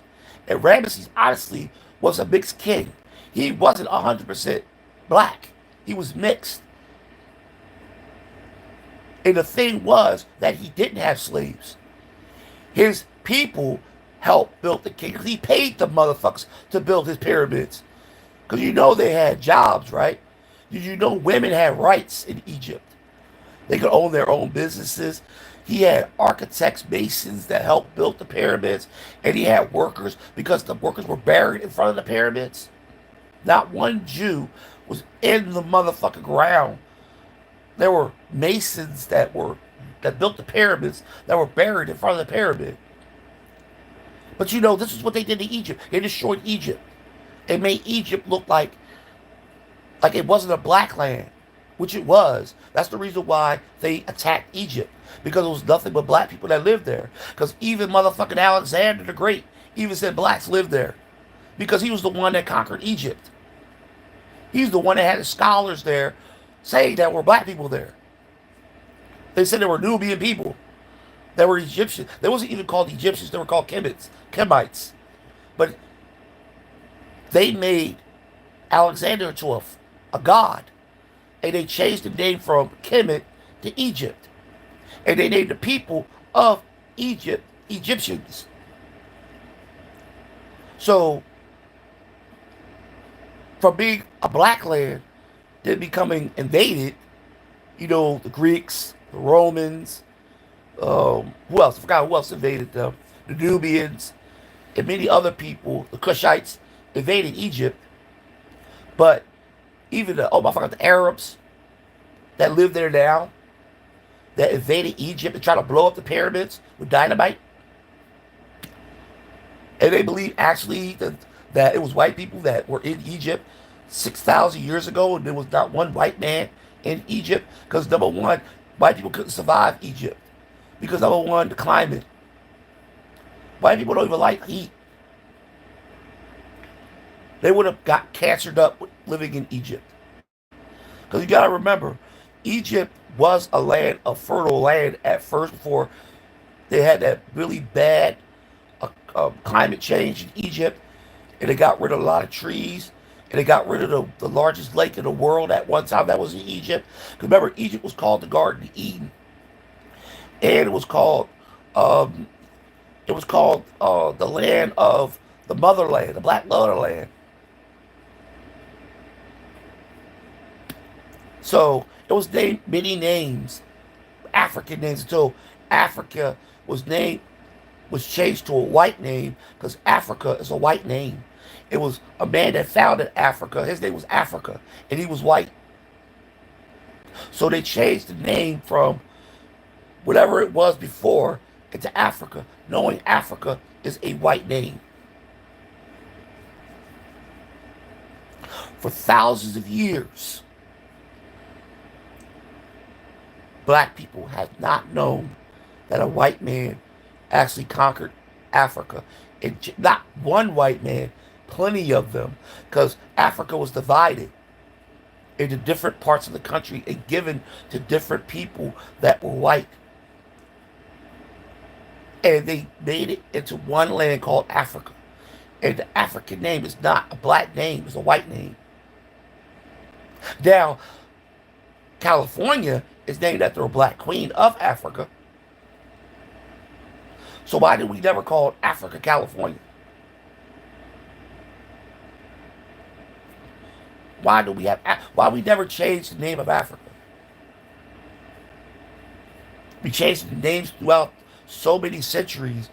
And Ramesses, honestly, was a mixed king. He wasn't 100% black. He was mixed. And the thing was that he didn't have slaves. His people helped build the king. He paid the motherfuckers to build his pyramids. Because you know they had jobs, right? Did you know women had rights in Egypt? They could own their own businesses. He had architects, masons that helped build the pyramids. And he had workers because the workers were buried in front of the pyramids. Not one Jew was in the motherfucking ground. There were masons that built the pyramids that were buried in front of the pyramid. But you know, this is what they did to Egypt. They destroyed Egypt. It made Egypt look like it wasn't a black land, which it was. That's the reason why they attacked Egypt, because it was nothing but black people that lived there. Because even motherfucking Alexander the Great even said blacks lived there, because he was the one that conquered Egypt. He's the one that had the scholars there saying that were black people there. They said there were Nubian people that were Egyptians. They wasn't even called Egyptians. They were called Kemites. But they made Alexander into a god. And they changed the name from Kemet to Egypt. And they named the people of Egypt Egyptians. So, from being a black land, then becoming invaded, you know, the Greeks, the Romans, who else? I forgot who else invaded them. The Nubians, and many other people, the Cushites, invaded Egypt. But even I forgot the Arabs that live there now, that invaded Egypt and tried to blow up the pyramids with dynamite. And they believe actually that it was white people that were in Egypt 6,000 years ago, and there was not one white man in Egypt? Because number one, white people couldn't survive Egypt. Because number one, the climate. White people don't even like heat. They would have got cancered up living in Egypt. Because you got to remember, Egypt was a land, a fertile land at first before they had that really bad climate change in Egypt. And they got rid of a lot of trees. And they got rid of the largest lake in the world at one time. That was in Egypt. Because remember, Egypt was called the Garden of Eden. And um, it was called the land of the motherland, the black motherland. So it was named many names, African names, until Africa was named was changed to a white name because Africa is a white name. It was a man that founded Africa. His name was Africa, and he was white. So they changed the name from whatever it was before into Africa, knowing Africa is a white name. For thousands of years, black people have not known that a white man actually conquered Africa. And not one white man, plenty of them, because Africa was divided into different parts of the country and given to different people that were white. And they made it into one land called Africa. And the African name is not a black name, it's a white name. Now, California is named after a black queen of Africa. So why did we never call it Africa, California? Why we never changed the name of Africa? We changed the names throughout so many centuries,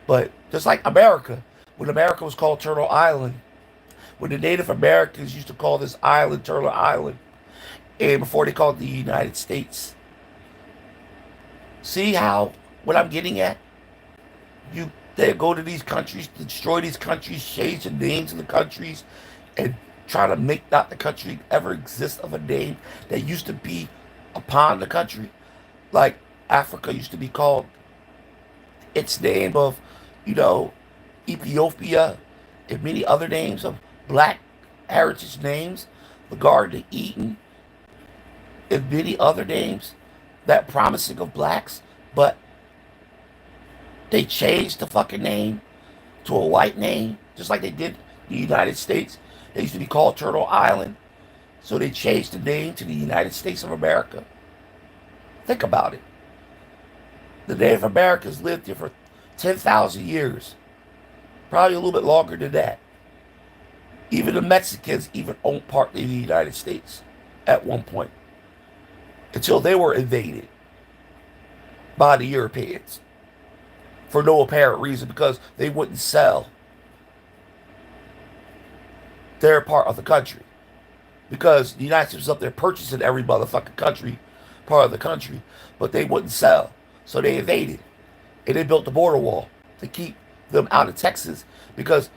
but just like America, when America was called Turtle Island, when the Native Americans used to call this island Turtle Island, and before they called it the United States. See how, what I'm getting at? They go to these countries, destroy these countries, change the names of the countries, and try to make not the country ever exist of a name that used to be upon the country. Like Africa used to be called its name of, you know, Ethiopia and many other names of black heritage names, the Garden of Eden, and many other names that promising of blacks, but they changed the fucking name to a white name, just like they did the United States. They used to be called Turtle Island, so they changed the name to the United States of America. Think about it. The Native Americans lived here for 10,000 years, probably a little bit longer than that. Even the Mexicans even owned part of the United States at one point, until they were invaded by the Europeans for no apparent reason, because they wouldn't sell their part of the country. Because the United States was up there purchasing every motherfucking country, part of the country, but they wouldn't sell. So they invaded. And they built the border wall to keep them out of Texas, because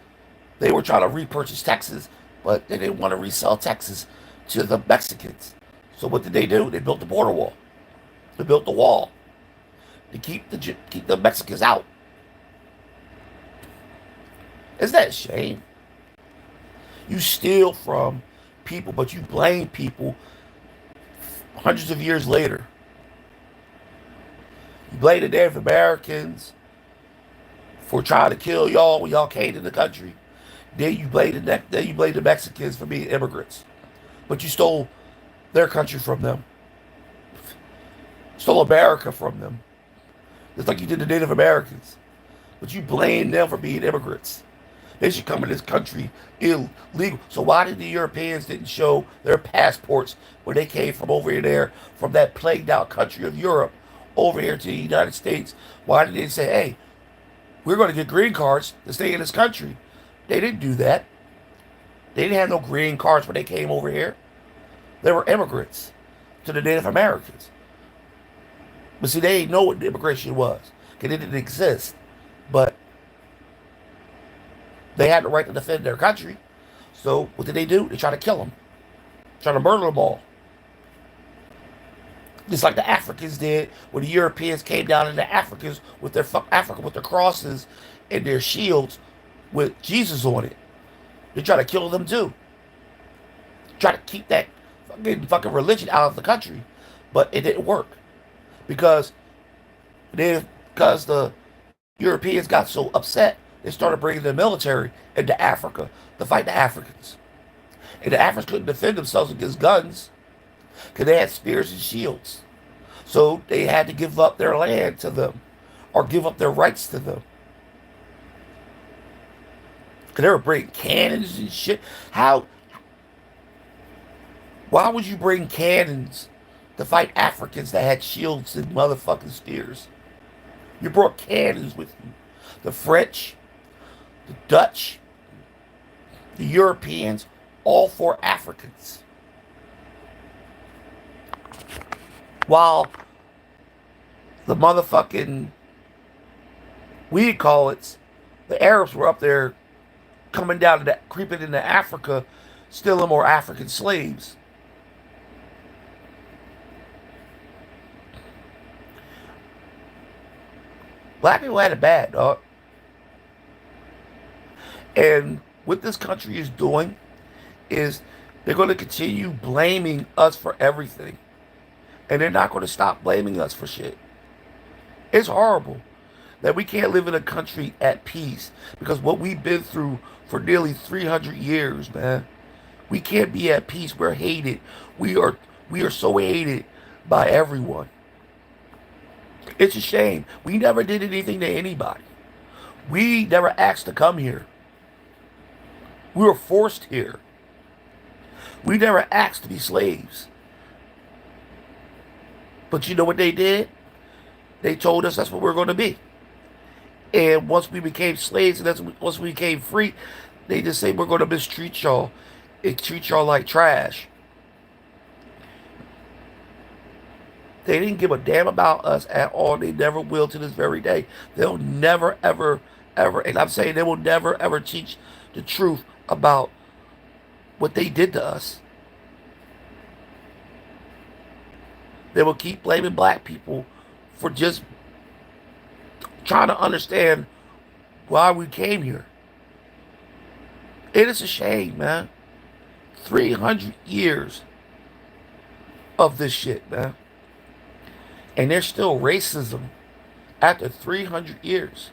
they were trying to repurchase Texas, but they didn't want to resell Texas to the Mexicans. So what did they do? They built the border wall. They built the wall to keep the Mexicans out. Isn't that a shame? You steal from people, but you blame people hundreds of years later. You blame the Native Americans for trying to kill y'all when y'all came to the country. Then you blame the Mexicans for being immigrants, but you stole their country from them, stole America from them, just like you did the Native Americans. But you blame them for being immigrants. They should come in this country illegal. So why did the Europeans didn't show their passports when they came from over there, from that plagued out country of Europe, over here to the United States? Why did they say, hey, we're going to get green cards to stay in this country? They didn't do that. They didn't have no green cards when they came over here. They were immigrants to the Native Americans. But see, they didn't know what immigration was, because it didn't exist. But they had the right to defend their country. So what did they do? They try to kill them, try to murder them all. Just like the Africans did when the Europeans came down into Africans with their Africa with their crosses and their shields with Jesus on it. They try to kill them too. Try to keep that fucking religion out of the country, but it didn't work because the Europeans got so upset they started bringing the military into Africa to fight the Africans, and the Africans couldn't defend themselves against guns because they had spears and shields. So they had to give up their land to them or give up their rights to them. Because they were bringing cannons and shit. Why would you bring cannons to fight Africans that had shields and motherfucking spears? You brought cannons with you. The French, the Dutch, the Europeans, all for Africans. While the motherfucking, we call it, the Arabs were up there coming down to that, creeping into Africa, stealing more African slaves. Black people had it bad, dog. And what this country is doing is they're going to continue blaming us for everything. And they're not going to stop blaming us for shit. It's horrible that we can't live in a country at peace because what we've been through for nearly 300 years, man. We can't be at peace. We're hated. We are so hated by everyone. It's a shame. We never did anything to anybody. We never asked to come here. We were forced here. We never asked to be slaves. But you know what they did? They told us that's what we're going to be. And once we became slaves and once we became free, they just say we're going to mistreat y'all and treat y'all like trash. They didn't give a damn about us at all. They never will to this very day. They'll never, ever, ever, and I'm saying they will never, ever teach the truth about what they did to us. They will keep blaming black people for just trying to understand why we came here. It is a shame, man. 300 years of this shit, man. And there's still racism after 300 years.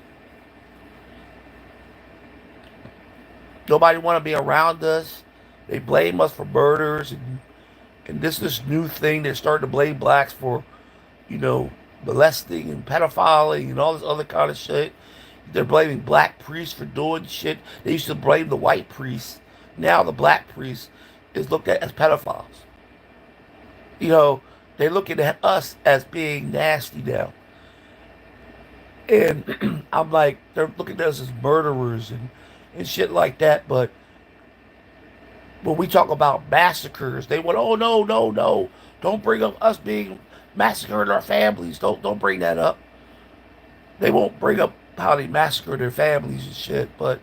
Nobody want to be around us. They blame us for murders. And this new thing, they're starting to blame blacks for, molesting and pedophiling and all this other kind of shit. They're blaming black priests for doing shit. They used to blame the white priests. Now the black priest is looked at as pedophiles. They're looking at us as being nasty now. And I'm like, they're looking at us as murderers and shit like that. But when we talk about massacres, they went, oh, no, no, no. Don't bring up us being massacred our families. Don't bring that up. They won't bring up how they massacred their families and shit. But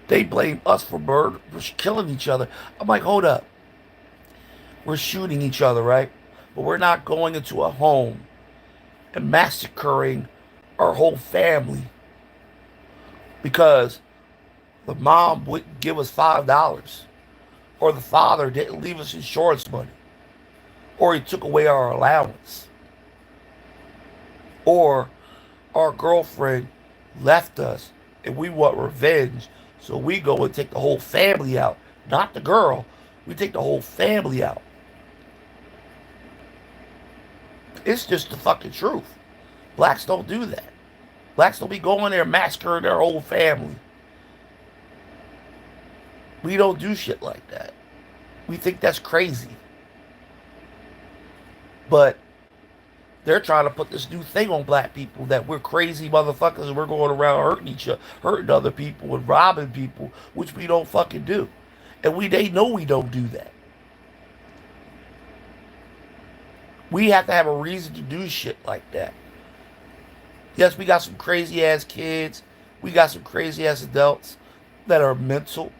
they blame us for murder, for killing each other. I'm like, hold up. We're shooting each other, right? But we're not going into a home and massacring our whole family because the mom wouldn't give us $5 or the father didn't leave us insurance money or he took away our allowance or our girlfriend left us and we want revenge, so we go and take the whole family out. Not the girl. We take the whole family out. It's just the fucking truth. Blacks don't do that. Blacks don't be going there massacring their whole family. We don't do shit like that. We think that's crazy. But they're trying to put this new thing on black people that we're crazy motherfuckers and we're going around hurting other people and robbing people, which we don't fucking do. And they know we don't do that. We have to have a reason to do shit like that. Yes, we got some crazy ass kids. We got some crazy ass adults that are mental.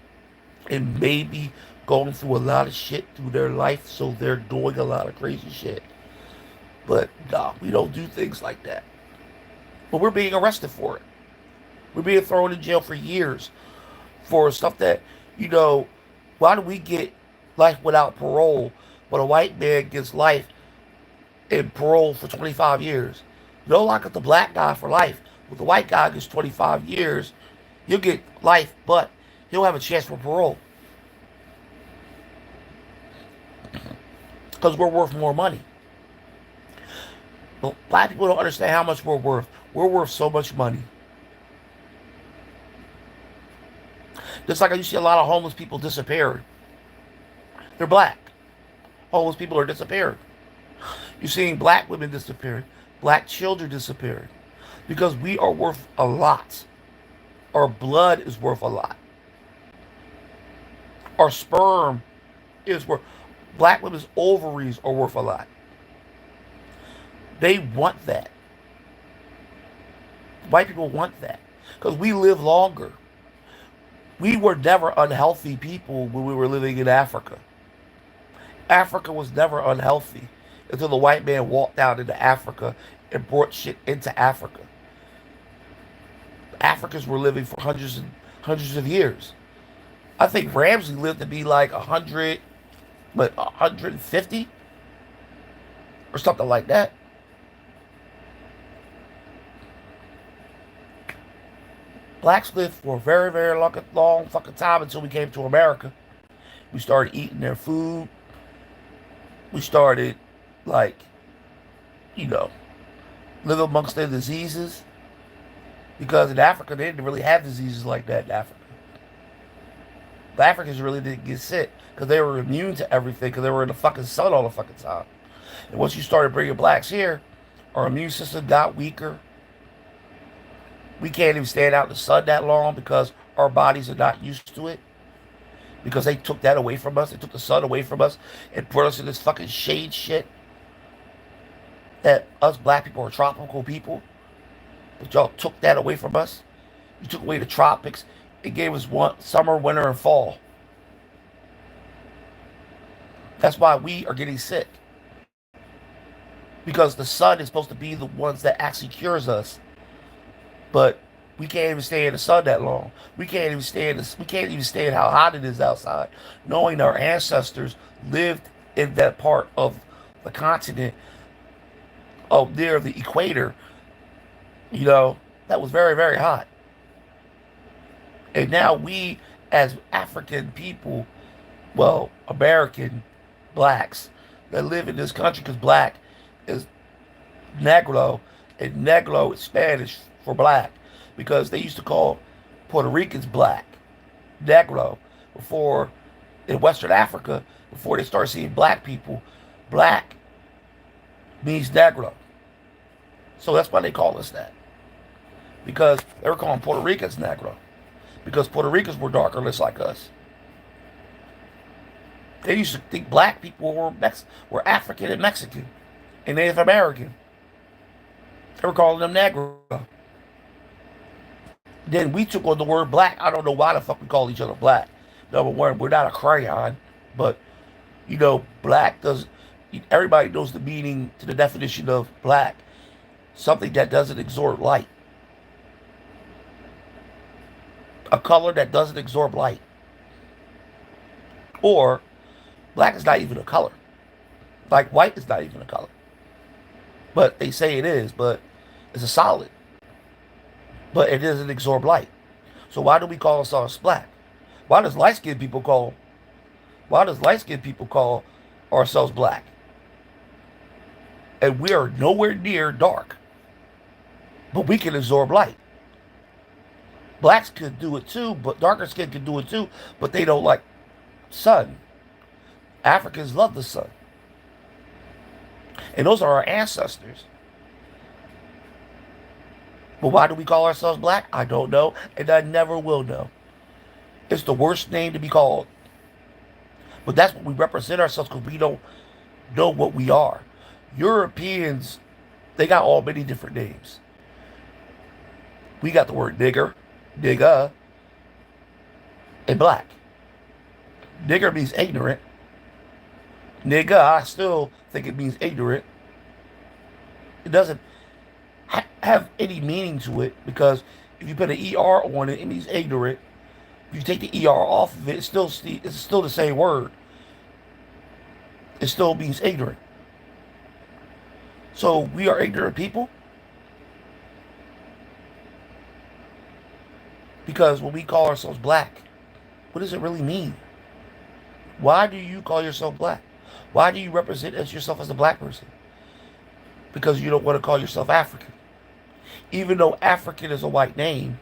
and maybe going through a lot of shit through their life, so they're doing a lot of crazy shit. But nah, we don't do things like that. But we're being arrested for it. We're being thrown in jail for years for stuff that, you know, why do we get life without parole, but a white man gets life and parole for 25 years? You don't lock up the black guy for life, but the white guy gets 25 years. He'll get life, but he'll have a chance for parole because we're worth more money. But black people don't understand how much we're worth. We're worth so much money. Just like you see a lot of homeless people disappearing. They're black. Homeless people are disappearing. You're seeing black women disappearing. Black children disappearing. Because we are worth a lot. Our blood is worth a lot. Our sperm is worth. Black women's ovaries are worth a lot. They want that. White people want that. Because we live longer. We were never unhealthy people when we were living in Africa. Africa was never unhealthy until the white man walked out into Africa and brought shit into Africa. Africans were living for hundreds and hundreds of years. I think Ramsey lived to be like 100, but 150 or something like that. Blacks lived for a very, very long fucking time until we came to America. We started eating their food. We started, like, you know, living amongst their diseases. Because in Africa, they didn't really have diseases like that in Africa. The Africans really didn't get sick because they were immune to everything because they were in the fucking sun all the fucking time. And once you started bringing blacks here, our immune system got weaker. We can't even stand out in the sun that long because our bodies are not used to it. Because they took that away from us. They took the sun away from us and put us in this fucking shade shit. That us black people are tropical people. But y'all took that away from us. You took away the tropics. It gave us one summer, winter, and fall. That's why we are getting sick. Because the sun is supposed to be the ones that actually cures us. But we can't even stay in the sun that long. We can't even stay in this. We can't even stay in how hot it is outside, knowing our ancestors lived in that part of the continent, near the equator. You know, that was very, very hot. And now we, as African people, well, American blacks that live in this country, because black is negro, and negro is Spanish for black, because they used to call Puerto Ricans black, negro, before in Western Africa, before they started seeing black people, black means negro. So that's why they call us that. Because they were calling Puerto Ricans negro. Because Puerto Ricans were darker, just like us. They used to think black people were African and Mexican and Native American. They were calling them negro. Then we took on the word black. I don't know why the fuck we call each other black. Number one, we're not a crayon, but you know, black does. Everybody knows the meaning to the definition of black. Something that doesn't absorb light. A color that doesn't absorb light. Or black is not even a color. Like white is not even a color. But they say it is, but it's a solid. But it doesn't absorb light. So why do we call ourselves black? Why does light-skinned people call ourselves black? And we are nowhere near dark. But we can absorb light. Blacks could do it too, but darker skin can do it too, but they don't like sun. Africans love the sun. And those are our ancestors. But why do we call ourselves black? I don't know, and I never will know. It's the worst name to be called. But that's what we represent ourselves because we don't know what we are. Europeans, they got all many different names. We got the word nigger, nigga, and black. Nigger means ignorant. Nigga, I still think it means ignorant. It doesn't have any meaning to it because if you put an ER on it, it means ignorant. If you take the ER off of it, it's still the same word. It still means ignorant. So we are ignorant people because when we call ourselves black, what does it really mean? Why do you call yourself black? Why do you represent yourself as a black person? Because you don't want to call yourself African. Even though African is a white name.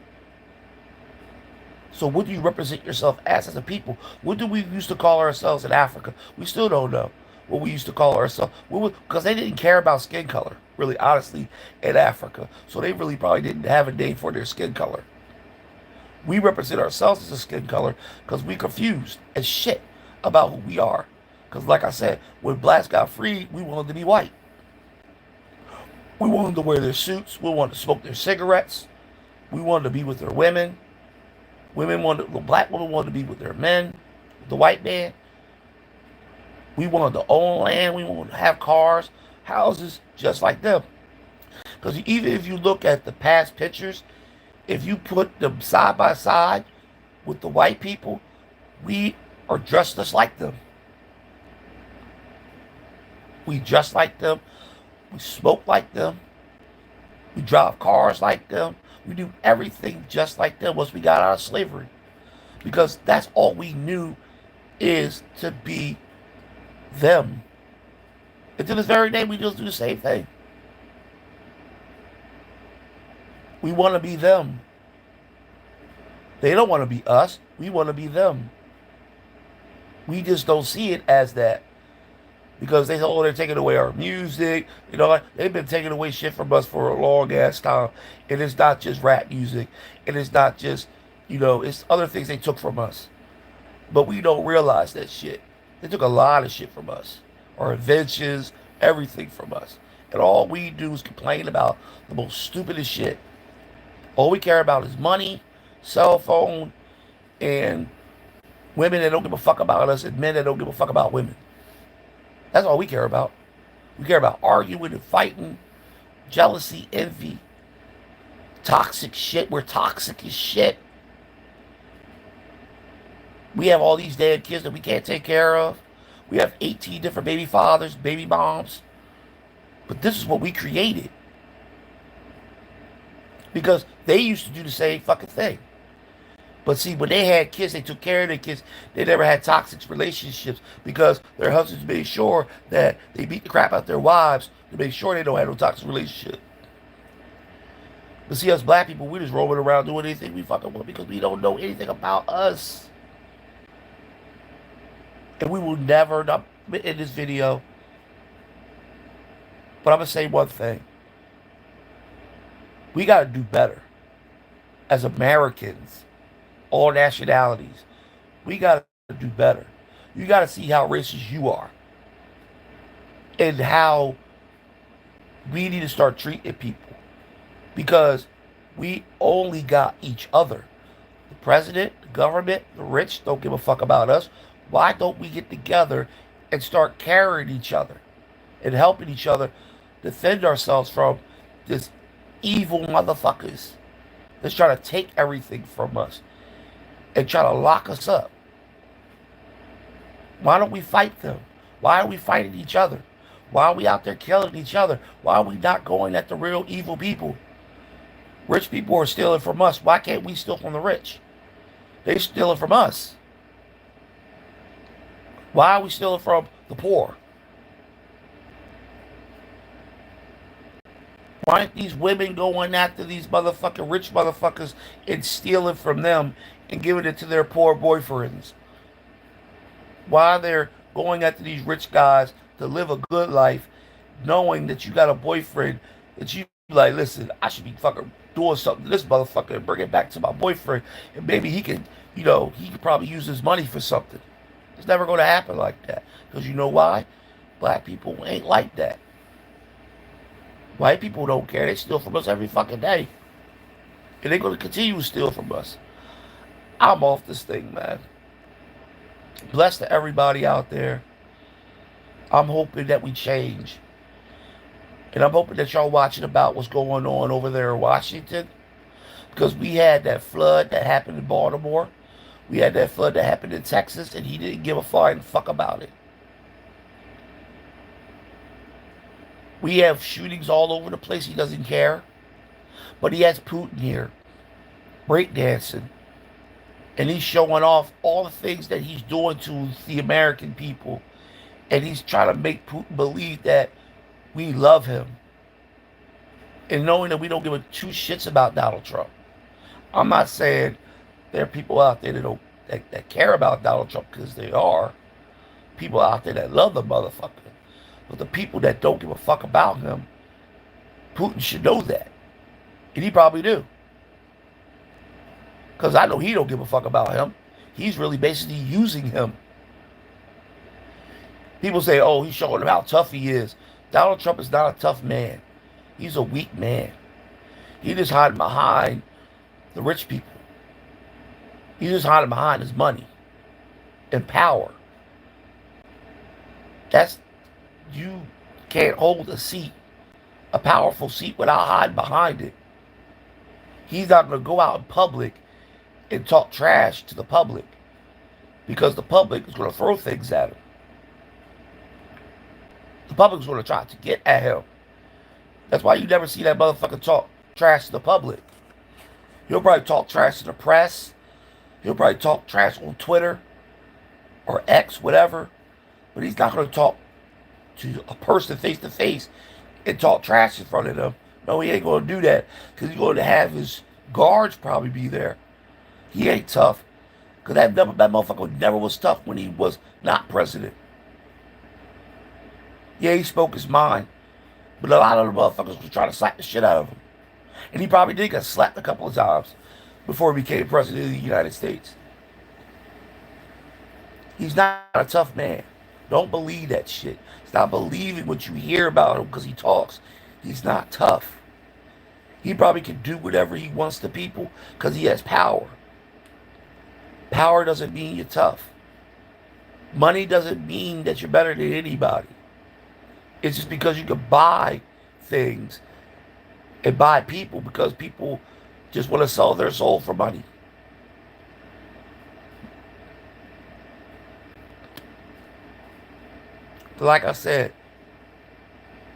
So what do you represent yourself as a people? What do we used to call ourselves in Africa? We still don't know what we used to call ourselves. Because they didn't care about skin color, really, honestly, in Africa. So they really probably didn't have a name for their skin color. We represent ourselves as a skin color because we confused as shit about who we are. Because like I said, when blacks got freed, we wanted to be white. We wanted to wear their suits. We wanted to smoke their cigarettes. We wanted to be with their women. The black women wanted to be with their men, the white man. We wanted to own land. We wanted to have cars, houses, just like them. Because even if you look at the past pictures, if you put them side by side with the white people, we are dressed just like them. We dress like them. We smoke like them. We drive cars like them. We do everything just like them once we got out of slavery. Because that's all we knew is to be them. And to this very day, we just do the same thing. We want to be them. They don't want to be us. We want to be them. We just don't see it as that. Because they say, oh, they're taking away our music. You know, they've been taking away shit from us for a long ass time. And it's not just rap music. And it's not just, it's other things they took from us. But we don't realize that shit. They took a lot of shit from us. Our inventions, everything from us. And all we do is complain about the most stupidest shit. All we care about is money, cell phone, and women that don't give a fuck about us, and men that don't give a fuck about women. That's all we care about. We care about arguing and fighting, jealousy, envy, toxic shit. We're toxic as shit. We have all these damn kids that we can't take care of. We have 18 different baby fathers, baby moms. But this is what we created. Because they used to do the same fucking thing. But see, when they had kids, they took care of their kids. They never had toxic relationships because their husbands made sure that they beat the crap out their wives to make sure they don't have no toxic relationship. But see, us black people, we just roaming around doing anything we fucking want because we don't know anything about us. And we will never, not in this video, but I'm going to say one thing. We got to do better as Americans. All nationalities. We got to do better. You got to see how racist you are. And how we need to start treating people. Because we only got each other. The president, the government, the rich don't give a fuck about us. Why don't we get together and start carrying each other and helping each other defend ourselves from this evil motherfuckers that's trying to take everything from us and try to lock us up? Why don't we fight them? Why are we fighting each other? Why are we out there killing each other? Why are we not going at the real evil people? Rich people are stealing from us. Why can't we steal from the rich? They're stealing from us. Why are we stealing from the poor? Why aren't these women going after these motherfucking rich motherfuckers and stealing from them and giving it to their poor boyfriends? Why they're going after these rich guys to live a good life, knowing that you got a boyfriend that you like, listen, I should be fucking doing something to this motherfucker and bring it back to my boyfriend, and maybe he can, he could probably use his money for something. It's never going to happen like that. Because you know why? Black people ain't like that. White people don't care. They steal from us every fucking day. And they're going to continue to steal from us. I'm off this thing, man. Bless to everybody out there. I'm hoping that we change. And I'm hoping that y'all watching about what's going on over there in Washington. Because we had that flood that happened in Baltimore. We had that flood that happened in Texas, and he didn't give a flying fuck about it. We have shootings all over the place. He doesn't care. But he has Putin here, breakdancing. And he's showing off all the things that he's doing to the American people. And he's trying to make Putin believe that we love him. And knowing that we don't give a two shits about Donald Trump. I'm not saying there are people out there that don't that care about Donald Trump, because they are. People out there that love the motherfucker. But the people that don't give a fuck about him, Putin should know that. And he probably do. Because I know he don't give a fuck about him. He's really basically using him. People say, oh, he's showing him how tough he is. Donald Trump is not a tough man. He's a weak man. He just hiding behind the rich people. He's just hiding behind his money and power. You can't hold a seat, a powerful seat, without hiding behind it. He's not going to go out in public and talk trash to the public, because the public is going to throw things at him. The public is going to try to get at him. That's why you never see that motherfucker talk trash to the public. He'll probably talk trash to the press. He'll probably talk trash on Twitter or X, whatever. But he's not going to talk to a person face to face and talk trash in front of them. No, he ain't going to do that, because he's going to have his guards probably be there. He ain't tough, because that motherfucker never was tough when he was not president. Yeah, he spoke his mind, but a lot of the motherfuckers was trying to slap the shit out of him. And he probably did get slapped a couple of times before he became president of the United States. He's not a tough man. Don't believe that shit. Stop believing what you hear about him because he talks. He's not tough. He probably can do whatever he wants to people because he has power. Power doesn't mean you're tough. Money doesn't mean that you're better than anybody. It's just because you can buy things and buy people, because people just want to sell their soul for money. Like I said,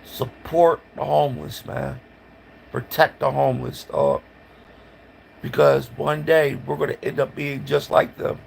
support the homeless, man. Protect the homeless, dog. Because one day we're going to end up being just like them.